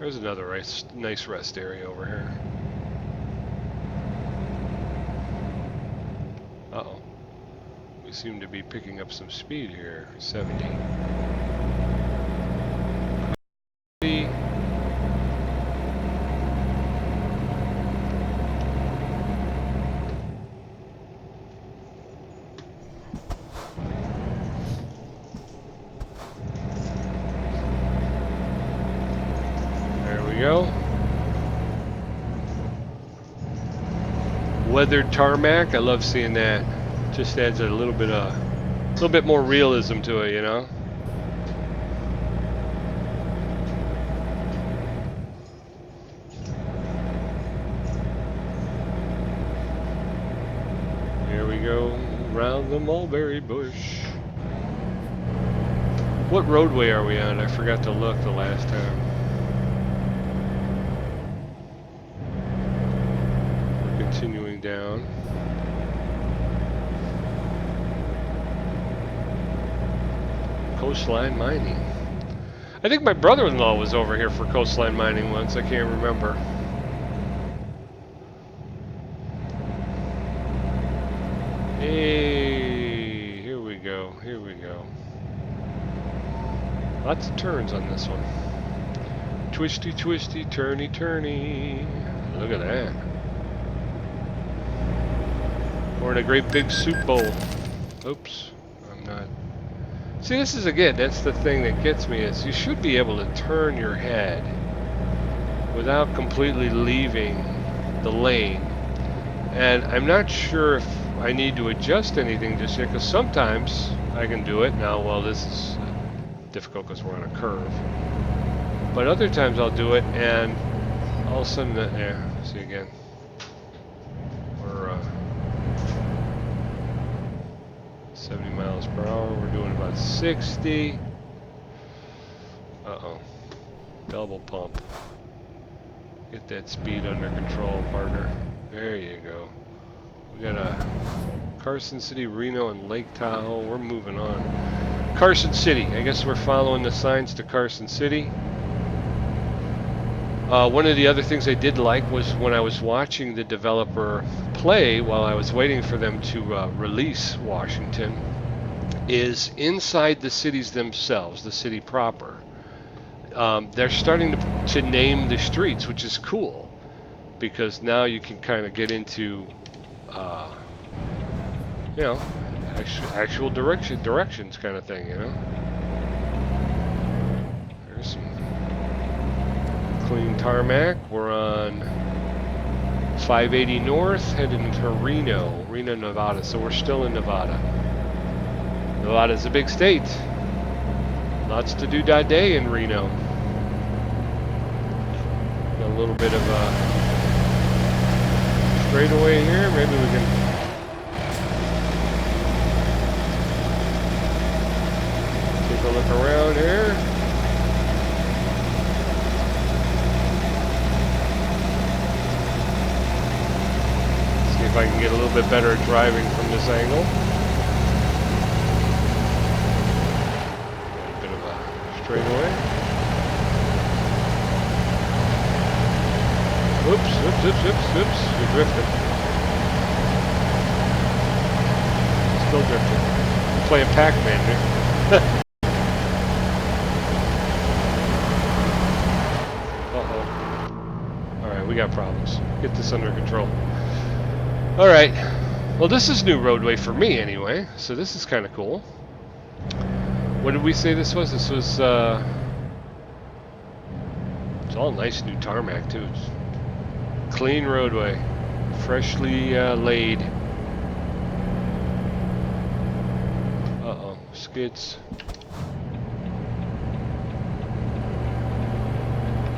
There's another nice rest area over here. Uh-oh. We seem to be picking up some speed here. 70. There we go. Weathered tarmac. I love seeing that. Just adds a little bit more realism to it, you know. Here we go, round the mulberry bush. What roadway are we on? I forgot to look the last time. We're continuing down. Coastline mining. I think my brother-in-law was over here for coastline mining once. I can't remember. Hey, here we go. Here we go. Lots of turns on this one. Twisty, twisty, turny, turny. Look at that. We're in a great big soup bowl. Oops, I'm not. See, this is, again, that's the thing that gets me, is you should be able to turn your head without completely leaving the lane. And I'm not sure if I need to adjust anything just yet, because sometimes I can do it. Now, well, this is difficult because we're on a curve. But other times I'll do it, and all of a sudden, there, see again. We're 70 miles per hour. We're doing about 60. Uh-oh. Double pump. Get that speed under control, partner. There you go. We got a Carson City, Reno, and Lake Tahoe. We're moving on. Carson City. I guess we're following the signs to Carson City. One of the other things I did like was when I was watching the developer play while I was waiting for them to release Washington, is inside the cities themselves, the city proper. They're starting to name the streets, which is cool, because now you can kind of get into, you know, actual directions kind of thing, you know. There's some clean tarmac. We're on 580 north, heading to Reno, Nevada. So we're still in Nevada. Nevada's a big state. Lots to do that day in Reno. Got a little bit of a straightaway here. Maybe we can take a look around here. See if I can get a little bit better at driving from this angle. Got a bit of a straightaway. Oops, you're drifting. Still drifting. I'm playing Pac-Man, dude. Uh-oh. Alright, we got problems. Get this under control. Alright. Well, this is new roadway for me, anyway. So this is kind of cool. What did we say this was? This was, it's all nice new tarmac, too. It's clean roadway, freshly laid. Uh-oh, skids.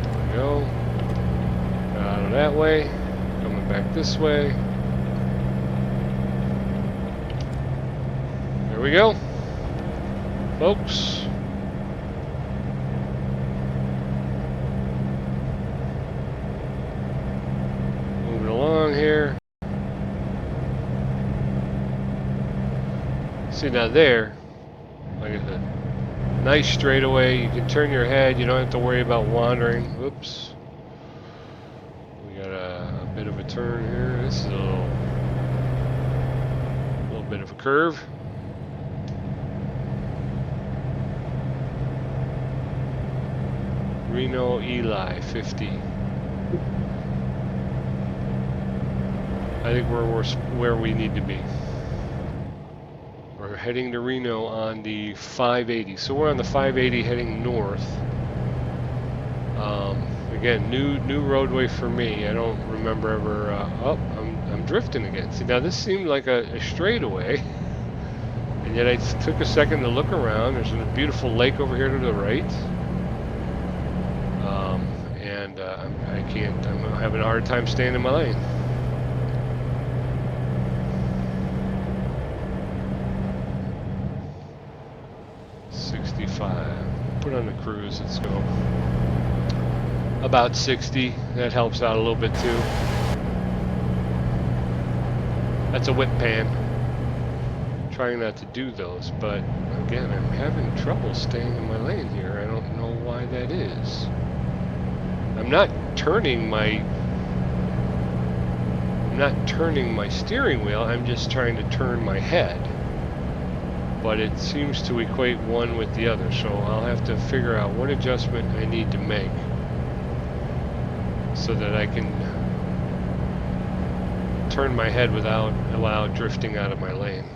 There we go. Got out of that way. Coming back this way. There we go, folks. Here. See, now there, like I said, nice straightaway. You can turn your head. You don't have to worry about wandering. Whoops. We got a bit of a turn here. This is a little bit of a curve. Reno Eli 50. I think we're where we need to be. We're heading to Reno on the 580. So we're on the 580 heading north. Again, new roadway for me. I don't remember ever. Oh, I'm drifting again. See, now this seemed like a straightaway, and yet I took a second to look around. There's a beautiful lake over here to the right. And I can't. I'm having a hard time staying in my lane. Put on the cruise, let's go. About 60, that helps out a little bit too. That's a whip pan. Trying not to do those, but again, I'm having trouble staying in my lane here. I don't know why that is. I'm not turning my steering wheel, I'm just trying to turn my head. But it seems to equate one with the other, so I'll have to figure out what adjustment I need to make so that I can turn my head without drifting out of my lane.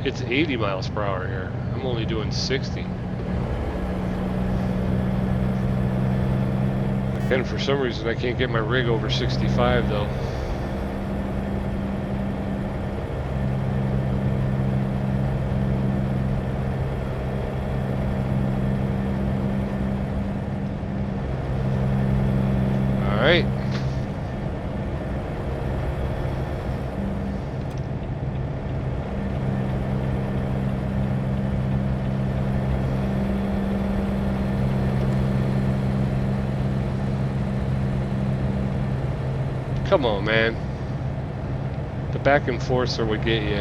It's 80 miles per hour here. I'm only doing 60. And for some reason I can't get my rig over 65 though. All right. Come on, man. The back and forths are what get you.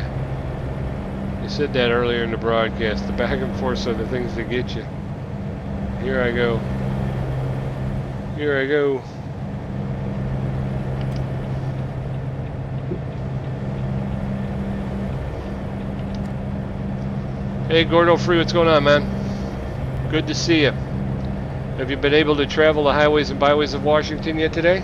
You said that earlier in the broadcast. The back and forths are the things that get you. Here I go. Here I go. Hey, Gordo Free, what's going on, man? Good to see you. Have you been able to travel the highways and byways of Washington yet today?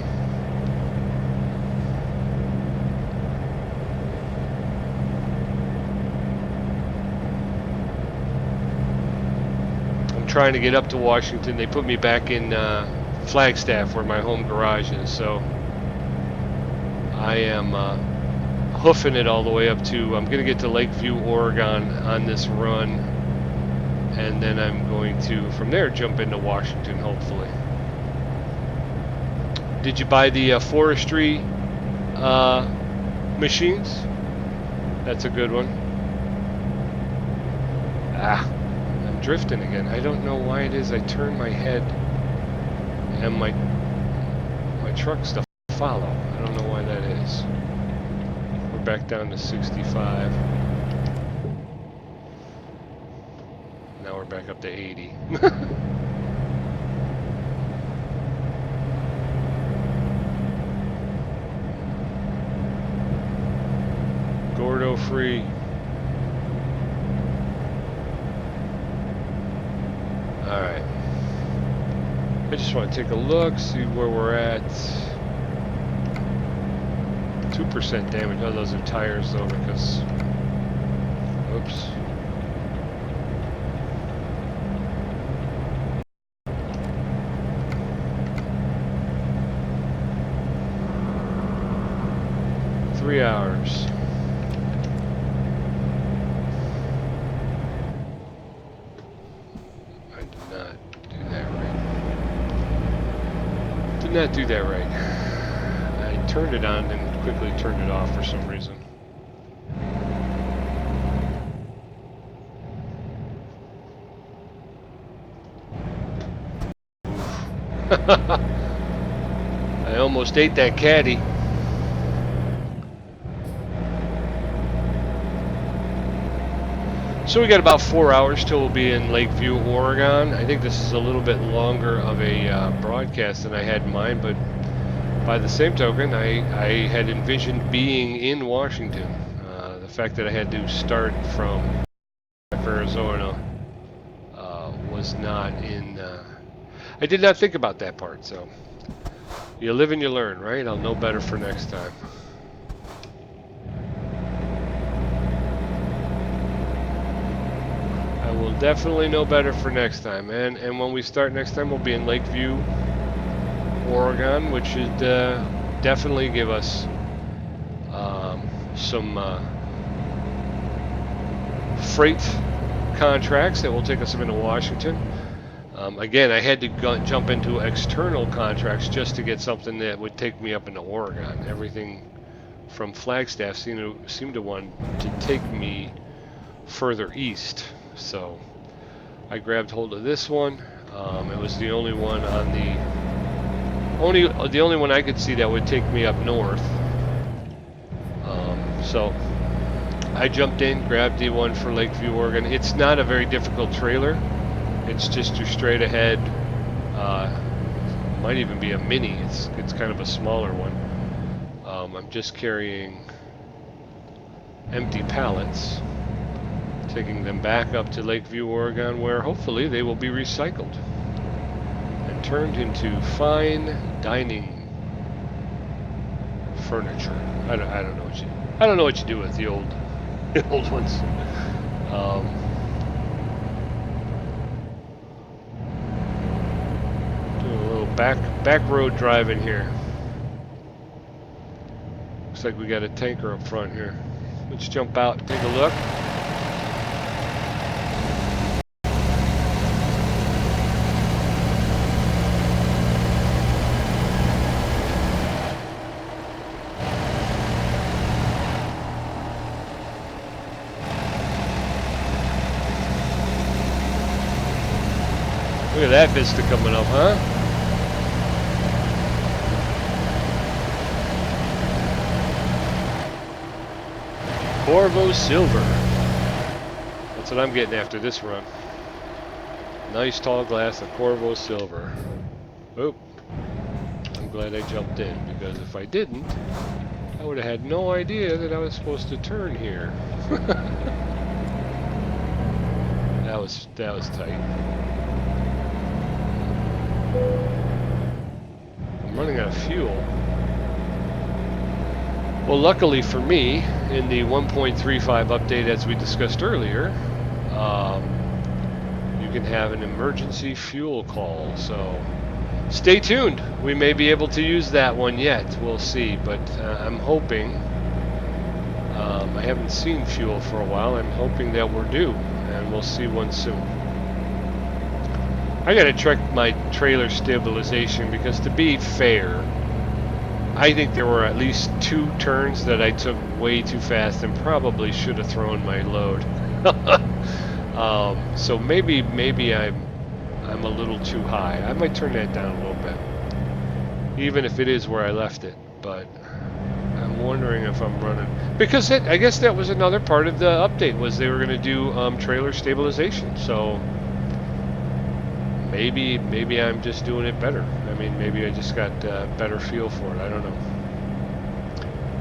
trying to get up to Washington. They put me back in Flagstaff, where my home garage is. So I am hoofing it all the way up to, I'm going to get to Lakeview, Oregon on this run, and then I'm going to, from there, jump into Washington, hopefully. Did you buy the forestry machines? That's a good one. I'm drifting again. I don't know why it is. I turn my head and my truck's to follow. I don't know why that is. We're back down to 65. Now we're back up to 80. Gordo free. Alright. I just want to take a look, see where we're at. 2% damage. Oh, those are tires though, because... Oops. Three hours. Not do that right. I turned it on and quickly turned it off for some reason. I almost ate that caddy. So we got about 4 hours till we'll be in Lakeview, Oregon. I think this is a little bit longer of a broadcast than I had in mind, but by the same token, I had envisioned being in Washington. The fact that I had to start from Arizona was not in... I did not think about that part, so you live and you learn, right? I'll know better for next time. We'll definitely know better for next time, and when we start next time, we'll be in Lakeview, Oregon, which should definitely give us some freight contracts that will take us into Washington. Again, I had to jump into external contracts just to get something that would take me up into Oregon. Everything from Flagstaff seemed to want to take me further east. So I grabbed hold of this one. It was the only one on the only one I could see that would take me up north. So I jumped in, grabbed the one for Lakeview, Oregon. It's not a very difficult trailer. It's just your straight ahead. Might even be a mini. It's kind of a smaller one. I'm just carrying empty pallets, taking them back up to Lakeview, Oregon, where hopefully they will be recycled and turned into fine dining furniture. I don't know what you do with the old ones. Doing a little back road driving here. Looks like we got a tanker up front here. Let's jump out and take a look. Look at that vista coming up, huh? Corvo Silver. That's what I'm getting after this run. Nice tall glass of Corvo Silver. Oop. I'm glad I jumped in, because if I didn't, I would have had no idea that I was supposed to turn here. That was tight. I'm running out of fuel. Well, luckily for me, in the 1.35 update, as we discussed earlier, you can have an emergency fuel call. So stay tuned. We may be able to use that one yet. We'll see. But I'm hoping. I haven't seen fuel for a while. I'm hoping that we're due, and we'll see one soon. I gotta check my trailer stabilization because, to be fair, I think there were at least 2 turns that I took way too fast and probably should have thrown my load. So maybe I'm a little too high. I might turn that down a little bit, even if it is where I left it. But I'm wondering if I'm running, because I guess that was another part of the update, was they were going to do trailer stabilization. So maybe I'm just doing it better. I mean, maybe I just got better feel for it. I don't know.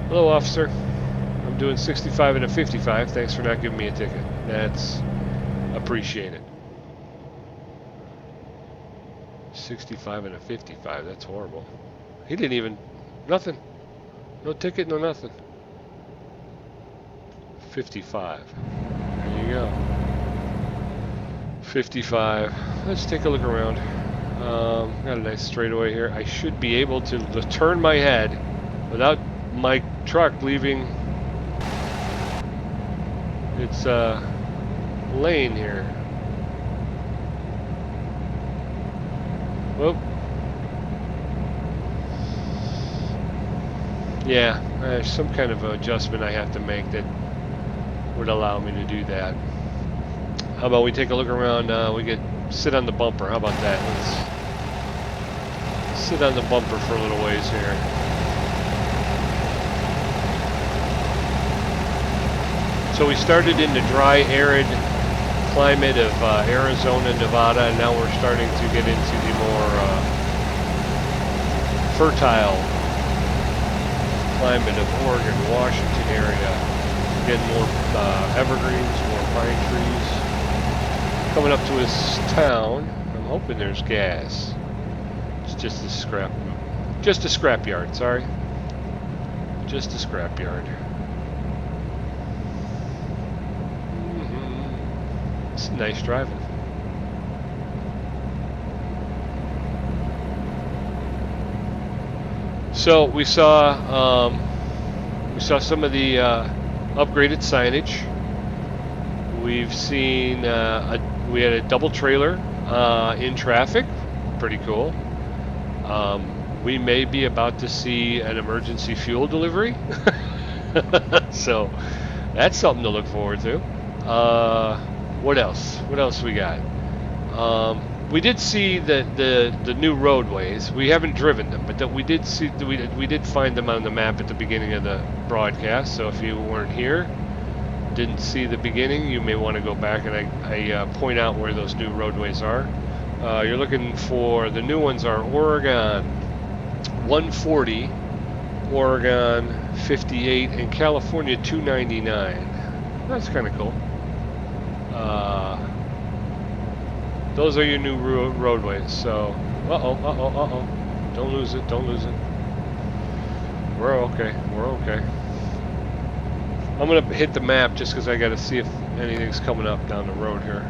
Hello, officer. I'm doing 65 and a 55. Thanks for not giving me a ticket. That's appreciated. 65 and a 55. That's horrible. He didn't even... Nothing. No ticket, no nothing. 55. There you go. 55. Let's take a look around. Got a nice straightaway here. I should be able to turn my head without my truck leaving its lane here. Whoop. Yeah, there's some kind of adjustment I have to make that would allow me to do that. How about we take a look around? We could sit on the bumper. How about that? Let's sit on the bumper for a little ways here. So we started in the dry, arid climate of Arizona, Nevada, and now we're starting to get into the more fertile climate of Oregon, Washington area. Getting more evergreens, more pine trees. Coming up to his town. I'm hoping there's gas. It's just a scrapyard, sorry. Just a scrapyard. It's nice driving. So we saw some of the upgraded signage. We've seen we had a double trailer in traffic. Pretty cool. We may be about to see an emergency fuel delivery. So that's something to look forward to. What else? What else we got? We did see the new roadways. We haven't driven them, but we did see we did find them on the map at the beginning of the broadcast. So if you weren't here, didn't see the beginning, you may want to go back and I point out where those new roadways are. You're looking for the new ones are Oregon 140, Oregon 58, and California 299. That's kind of cool. Those are your new roadways. So, don't lose it. Don't lose it. We're okay. We're okay. I'm gonna hit the map just because I got to see if anything's coming up down the road here.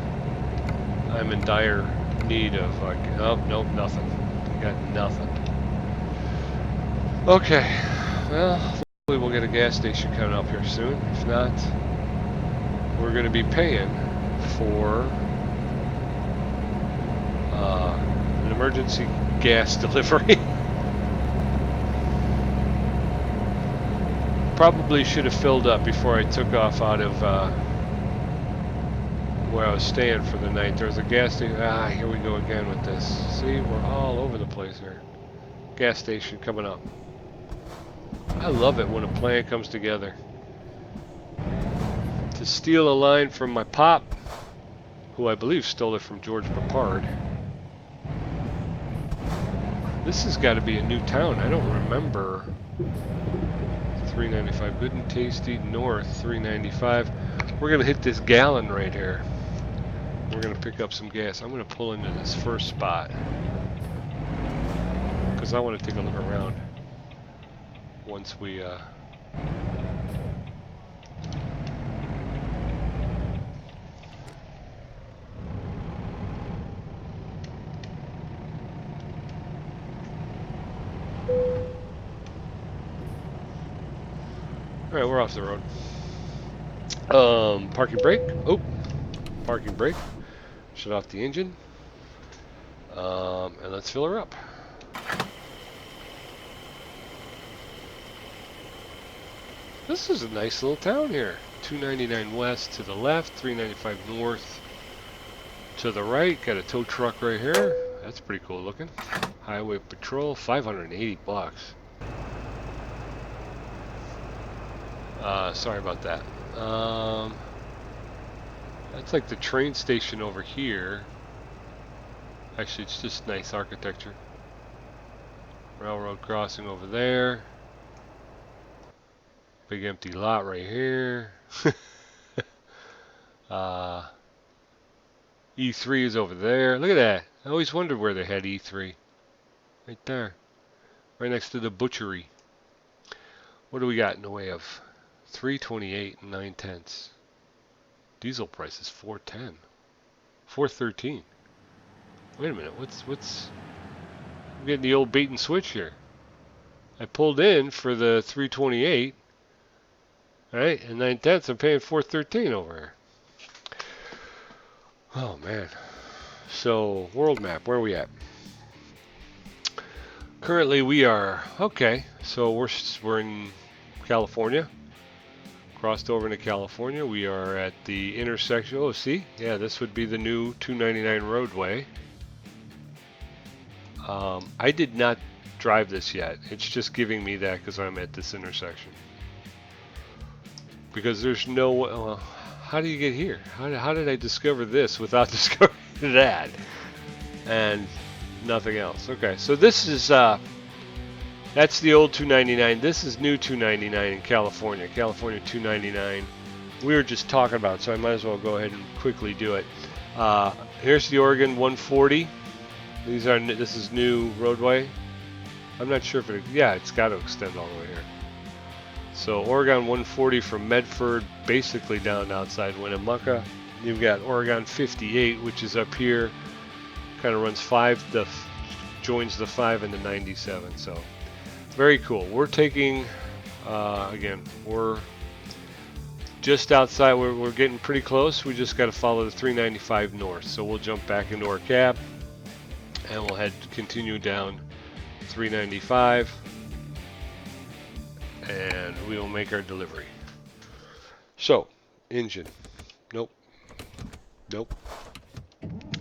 I'm in dire need of like, oh nope, nothing. Got nothing. Okay. Well, hopefully we'll get a gas station coming up here soon. If not, we're gonna be paying for an emergency gas delivery. Probably should have filled up before I took off out of where I was staying for the night. There was a gas station. Here we go again with this. See, we're all over the place here. Gas station coming up. I love it when a plan comes together. To steal a line from my pop, who I believe stole it from George Papard. This has got to be a new town. I don't remember. 395, good and tasty, north 395. We're gonna hit this gallon right here. We're gonna pick up some gas. I'm gonna pull into this first spot because I want to take a look around once we Alright, we're off the road. Parking brake. Oh, parking brake. Shut off the engine. And let's fill her up. This is a nice little town here. 299 west to the left, 395 north to the right. Got a tow truck right here. That's pretty cool looking. Highway patrol, 580 bucks. Sorry about that. That's like the train station over here. Actually, it's just nice architecture. Railroad crossing over there. Big empty lot right here. E3 is over there. Look at that. I always wondered where they had E3. Right there. Right next to the butchery. What do we got in the way of 328 and 9/10? Diesel price is 410. 413. Wait a minute. What's I'm getting the old bait and switch here. I pulled in for the 328. Right? And 9/10 I'm paying 413 over here. Oh man. So world map, where are we at? Currently we are okay. So we're in California. Crossed over into California. We are at the intersection. Oh, see? Yeah, this would be the new 299 roadway. I did not drive this yet. It's just giving me that because I'm at this intersection. Because there's no... Well, how do you get here? How did I discover this without discovering that? And nothing else. Okay, so this is... that's the old 299. This is new 299 in California. California 299. We were just talking about it, so I might as well go ahead and quickly do it. Here's the Oregon 140. This is new roadway. I'm not sure if it... Yeah, it's got to extend all the way here. So Oregon 140 from Medford, basically down outside Winnemucca. You've got Oregon 58, which is up here. Kind of runs joins the 5 and the 97. So very cool. We're taking, again, we're just outside. We're getting pretty close. We just got to follow the 395 north. So we'll jump back into our cab and we'll continue down 395 and we will make our delivery. So, engine. Nope. Nope.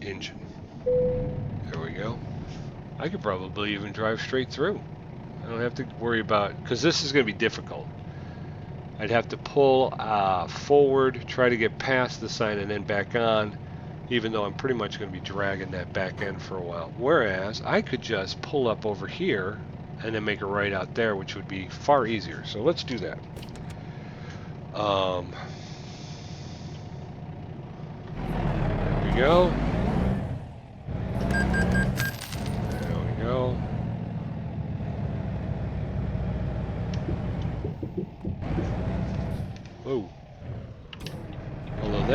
Engine. There we go. I could probably even drive straight through. I don't have to worry about, because this is going to be difficult. I'd have to pull forward, try to get past the sign and then back on, even though I'm pretty much going to be dragging that back end for a while. Whereas I could just pull up over here and then make a right out there, which would be far easier. So let's do that. There we go. There we go. Whoa. Although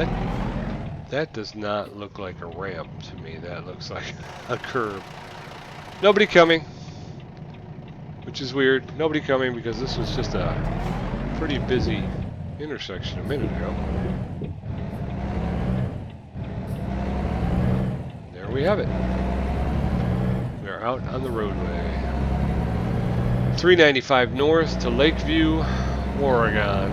that does not look like a ramp to me. That looks like a curb. Nobody coming. Which is weird. Nobody coming because this was just a pretty busy intersection a minute ago. There we have it. We are out on the roadway. 395 north to Lakeview, Oregon.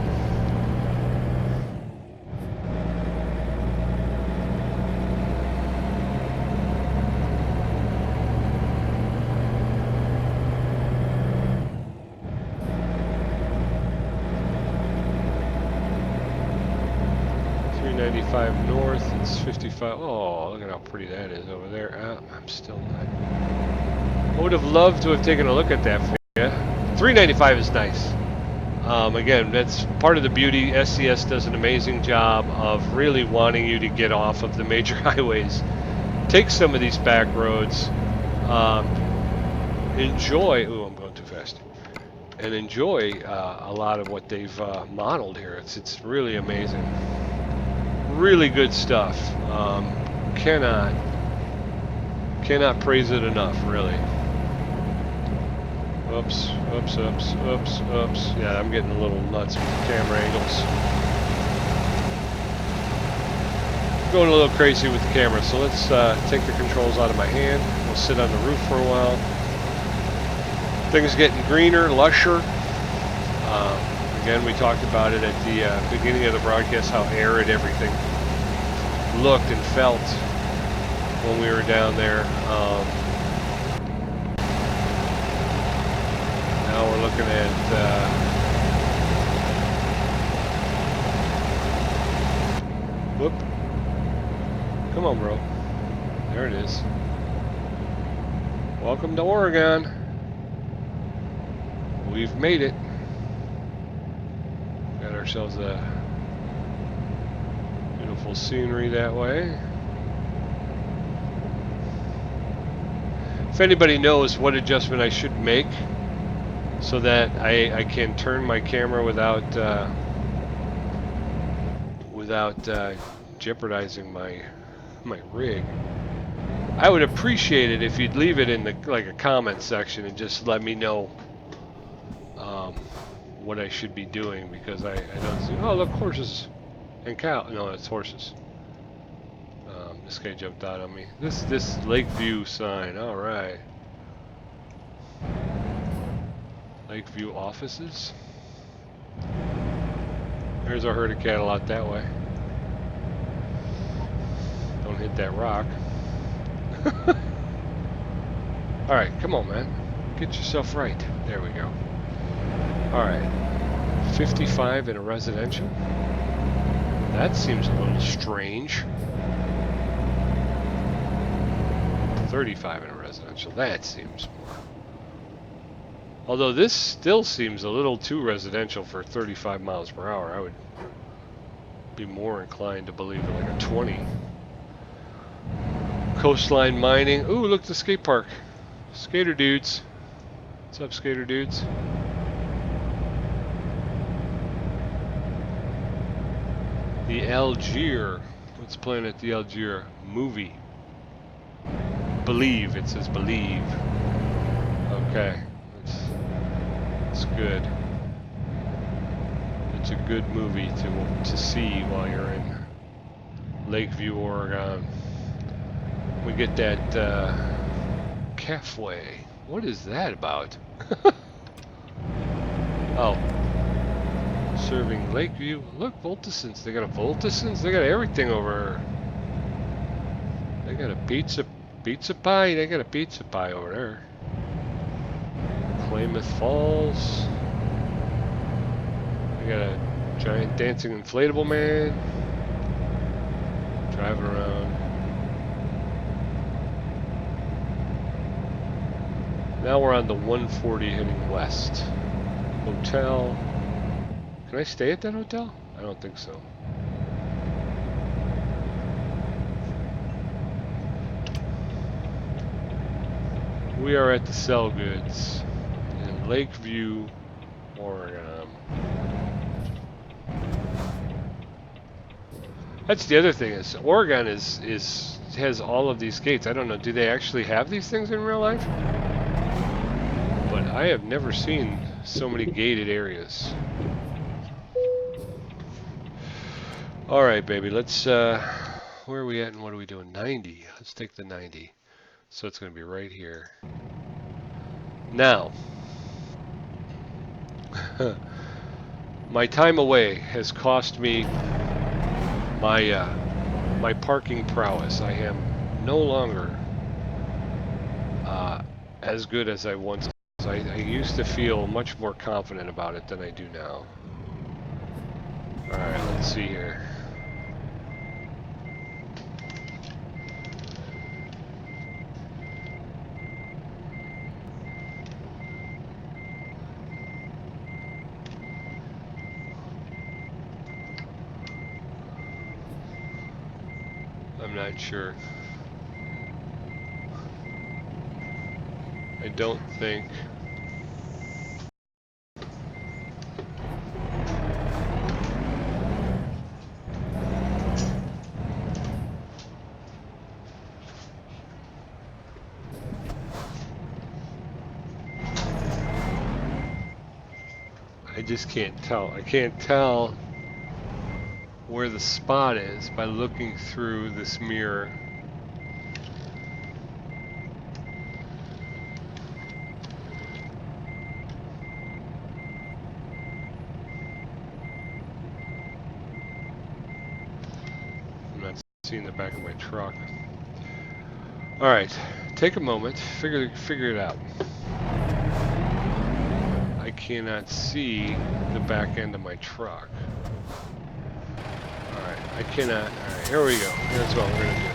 North, it's 55. Oh, look at how pretty that is over there. I'm still not. I would have loved to have taken a look at that for you. 395 is nice. Again, that's part of the beauty. SCS does an amazing job of really wanting you to get off of the major highways. Take some of these back roads. Enjoy. Ooh, I'm going too fast. And enjoy a lot of what they've modeled here. It's really amazing. Really good stuff. Cannot praise it enough, really. Oops, oops, oops, oops, oops. Yeah, I'm getting a little nuts with the camera angles. Going a little crazy with the camera, so let's take the controls out of my hand. We'll sit on the roof for a while. Things getting greener, lusher. Again, we talked about it at the beginning of the broadcast, how arid everything looked and felt when we were down there. Now we're looking at whoop. Come on, bro. There it is. Welcome to Oregon. We've made it. Got ourselves a beautiful scenery that way. If anybody knows what adjustment I should make so that I can turn my camera without jeopardizing my rig, I would appreciate it if you'd leave it in the a comment section and just let me know what I should be doing, because I don't see. Oh, look, horses and cow. No, it's horses. This guy jumped out on me. This Lakeview sign. All right. Lakeview offices. There's our herd of cattle out that way. Don't hit that rock. All right, come on, man. Get yourself right. There we go. All right. 55 in a residential. That seems a little strange. 35 in a residential. That seems more. Although this still seems a little too residential for 35 miles per hour. I would be more inclined to believe in like a 20. Coastline mining. Ooh, look at the skate park. Skater dudes. What's up, skater dudes? The Algier. What's playing at the Algier? Movie. Believe. It says believe. Okay. It's good. It's a good movie to see while you're in Lakeview, Oregon. We get that cafe. What is that about? Oh. Serving Lakeview. Look, Voltisons. They got a Voltisons. They got everything over. They got a pizza pie. They got a pizza pie over there. Klamath Falls. They got a giant dancing inflatable man. Driving around. Now we're on the 140 heading west. Hotel. Can I stay at that hotel? I don't think so. We are at the Sell Goods in Lakeview, Oregon. That's the other thing, is Oregon has all of these gates. I don't know, do they actually have these things in real life? But I have never seen so many gated areas. All right, baby, let's, where are we at and what are we doing? 90. Let's take the 90. So it's going to be right here. Now, my time away has cost me my my parking prowess. I am no longer as good as I once was. I used to feel much more confident about it than I do now. All right, let's see here. I'm not sure. I don't think. just can't tell. I can't tell where the spot is by looking through this mirror. I'm not seeing the back of my truck. All right, take a moment, figure it out. I cannot see the back end of my truck. All right, I cannot. All right, here we go. That's what we're gonna do.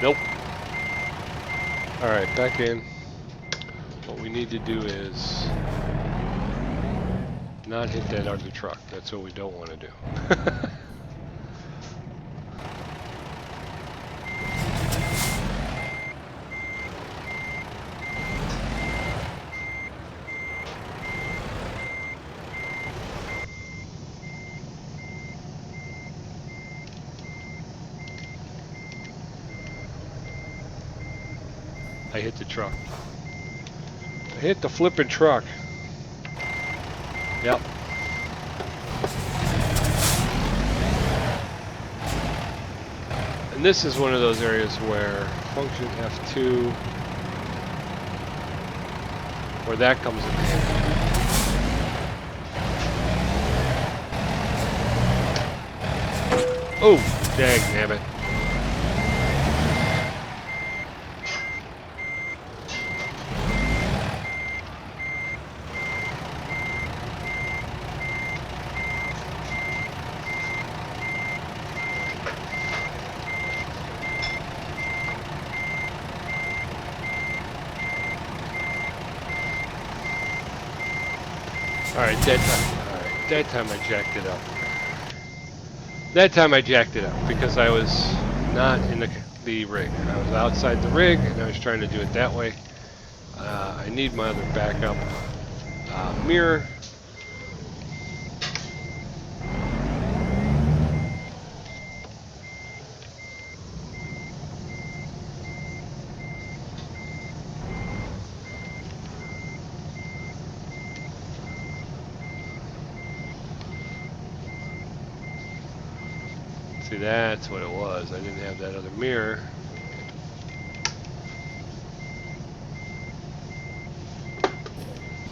Nope. All right, back in. What we need to do is not hit that other truck. That's what we don't want to do. I hit the truck. I hit the flipping truck. Yep. And this is one of those areas where function F2, where that comes in handy. Oh, dang, damn it. Alright, that time I jacked it up. That time I jacked it up because I was not in the rig. I was outside the rig and I was trying to do it that way. I need my other backup mirror. See, that's what it was. I didn't have that other mirror.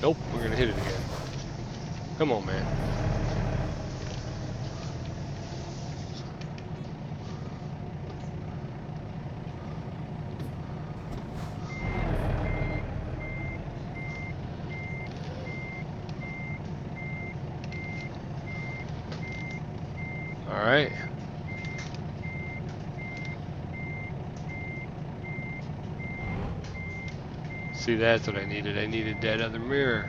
Nope, we're gonna hit it again. Come on, man. All right. See, that's what I needed. I needed that other mirror.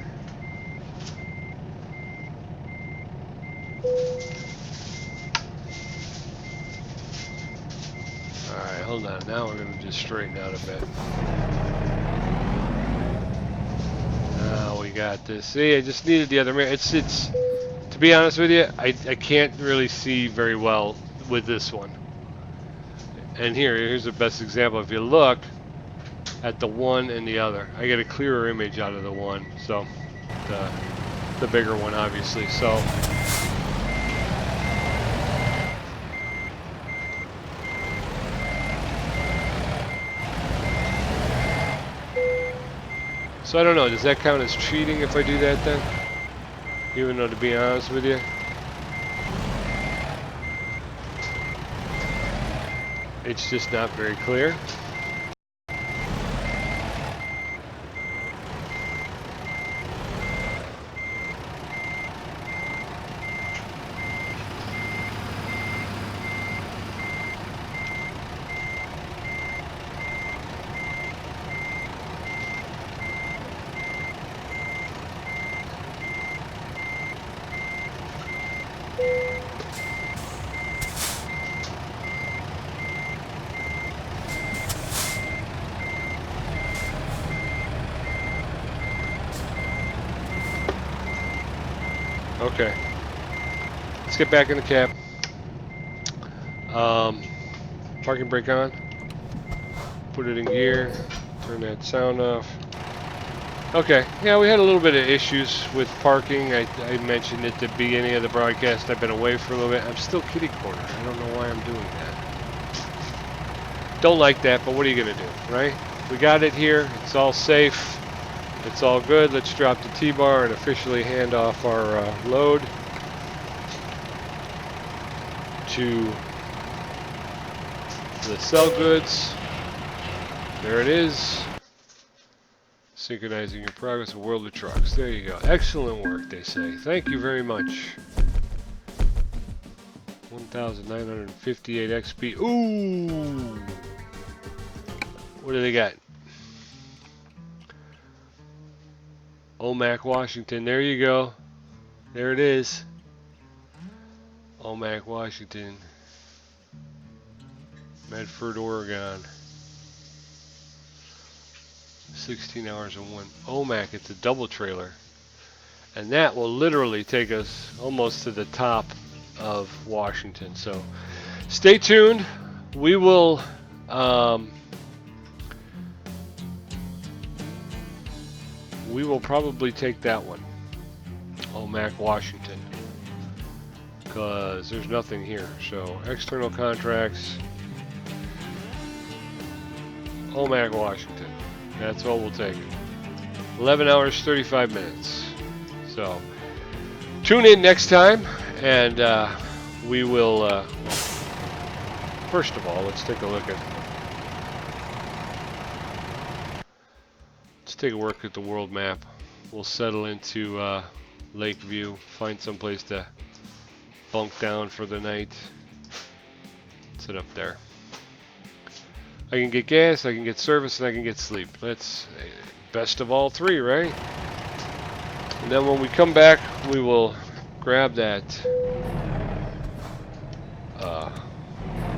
Alright, hold on. Now we're going to just straighten out a bit. Now we got this. See, I just needed the other mirror. It's to be honest with you, I can't really see very well with this one. And here's the best example. If you look at the one and the other, I get a clearer image out of the one, so the bigger one, obviously. So I don't know, does that count as cheating if I do that then? Even though, to be honest with you, it's just not very clear. Okay. Let's get back in the cab. Parking brake on. Put it in gear. Turn that sound off. Okay. Yeah, we had a little bit of issues with parking. I mentioned at the beginning of the broadcast I've been away for a little bit. I'm still kitty corner. I don't know why I'm doing that. Don't like that, but what are you going to do, right? We got it here. It's all safe. It's all good. Let's drop the T-bar and officially hand off our load to the sell goods. There it is. Synchronizing your progress with World of Trucks. There you go. Excellent work, they say. Thank you very much. 1,958 XP. Ooh! What do they got? Omak, Washington. There you go. There it is. Omak, Washington. Medford, Oregon. 16 hours and one. Omak, it's a double trailer. And that will literally take us almost to the top of Washington. So stay tuned. We will probably take that one. Omak, Washington. Because there's nothing here. So external contracts. Omak, Washington. That's what we'll take. 11 hours, 35 minutes. So tune in next time, and we will, well, first of all, let's take a look at the world map. We'll settle into Lakeview, find someplace to bunk down for the night. Sit up there. I can get gas, I can get service, and I can get sleep. That's best of all three, right? And then when we come back, we will grab that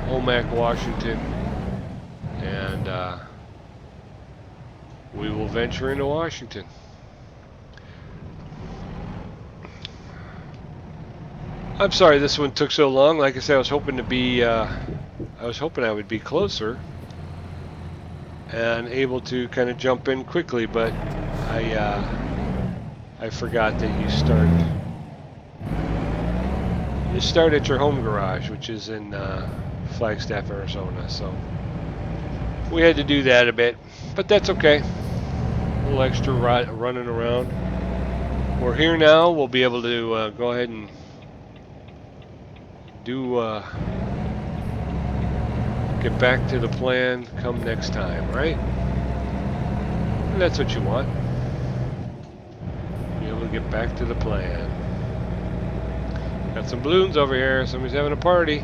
Omak, Washington, and we will venture into Washington. I'm sorry this one took so long. Like I said, I was hoping I would be closer and able to kind of jump in quickly, but I forgot that you start at your home garage, which is in Flagstaff, Arizona. So we had to do that a bit, but that's okay. A little extra running around. We're here now. We'll be able to go ahead and get back to the plan come next time, right? And that's what you want. Be able to get back to the plan. Got some balloons over here. Somebody's having a party.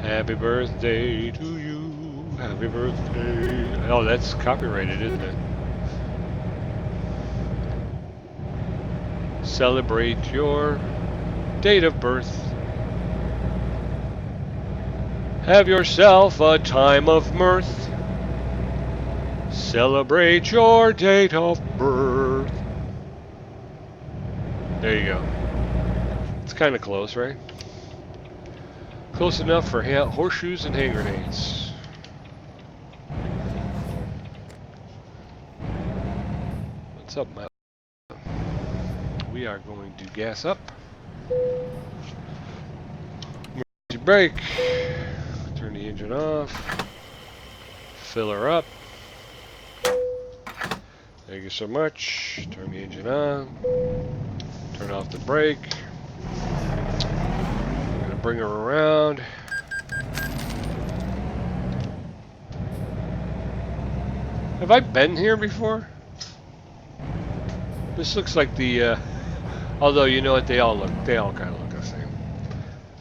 Happy birthday to you. Happy birthday. Oh, that's copyrighted, isn't it? Celebrate your date of birth. Have yourself a time of mirth. Celebrate your date of birth. There you go. It's kind of close, right? Close enough for horseshoes and hand grenades. What's up, Matt? We are going to gas up. Emergency brake. Turn the engine off. Fill her up. Thank you so much. Turn the engine on. Turn off the brake. I'm going to bring her around. Have I been here before? This looks like the, although you know what, they all kind of look the same.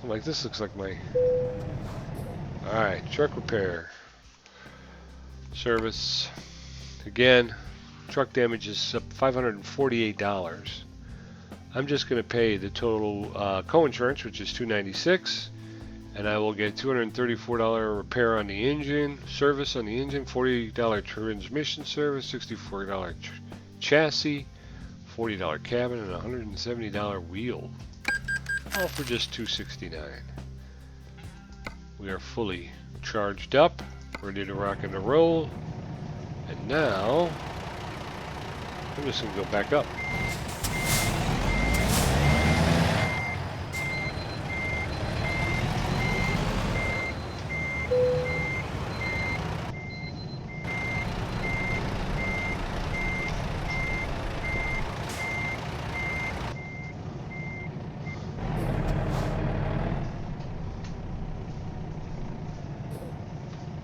I'm like, this looks like my, alright, truck repair. Service. Again, truck damage is up $548. I'm just going to pay the total co-insurance, which is $296, and I will get $234 repair on the engine, service on the engine, $40 transmission service, $64 chassis, $40 cabin and a $170 wheel. All for just $269. We are fully charged up, ready to rock and roll. And now, I'm just going to go back up.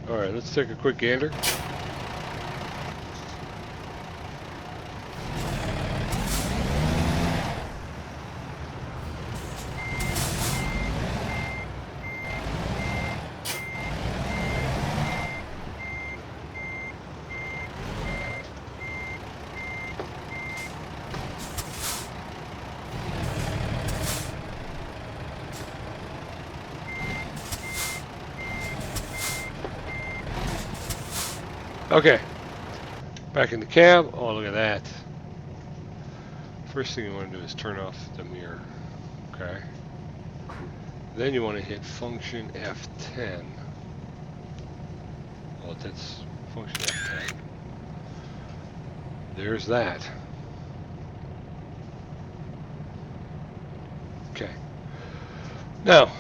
Alright, let's take a quick gander. Okay, back in the cab. Oh, look at that. First thing you want to do is turn off the mirror. Okay. Then you want to hit function F10. Oh, that's function F10. There's that. Okay. Now,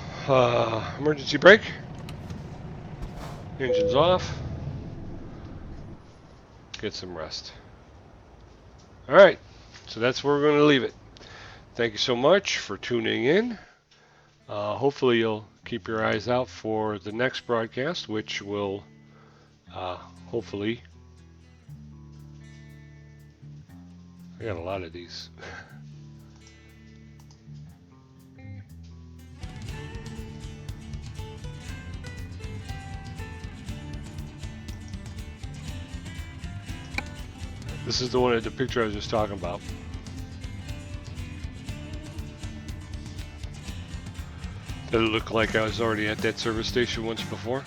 emergency brake. Engine's off. Get some rest. Alright, so that's where we're going to leave it. Thank you so much for tuning in. Hopefully you'll keep your eyes out for the next broadcast, which will hopefully... I got a lot of these. This is the one at the picture I was just talking about. Did it look like I was already at that service station once before?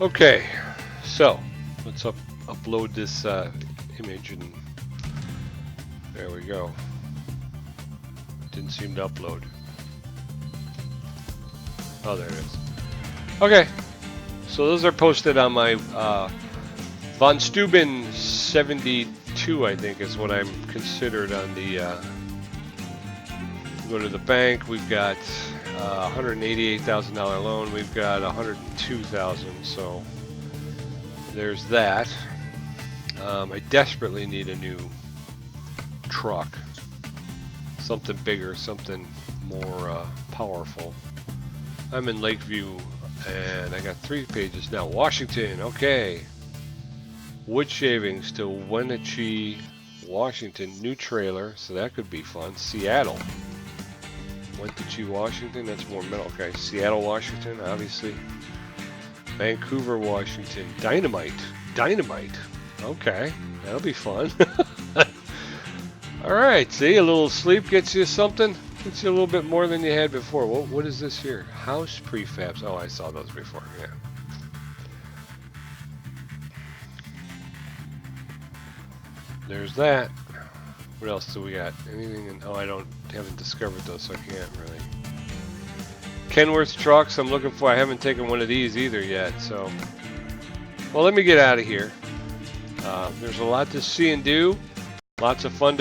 Okay, so let's upload this image, and there we go. Didn't seem to upload. Oh, there it is. Okay, so those are posted on my Von Steuben 72, I think is what I'm considered on the go to the bank. We've got $188,000 loan. We've got $102,000, so there's that. I desperately need a new truck, something bigger, something more powerful. I'm in Lakeview, and I got 3 pages now. Washington, okay. Wood shavings to Wenatchee, Washington. New trailer, so that could be fun. Seattle. Wenatchee, Washington, that's more metal. Okay, Seattle, Washington, obviously. Vancouver, Washington. Dynamite. Okay, that'll be fun. Alright, see, a little sleep gets you something. Gets you a little bit more than you had before. What is this here? House prefabs. Oh, I saw those before, yeah. There's that. What else do we got? Anything? Oh, I haven't discovered those, so I can't really. Kenworth trucks. I'm looking for. I haven't taken one of these either yet. So, well, let me get out of here. There's a lot to see and do. Lots of fun.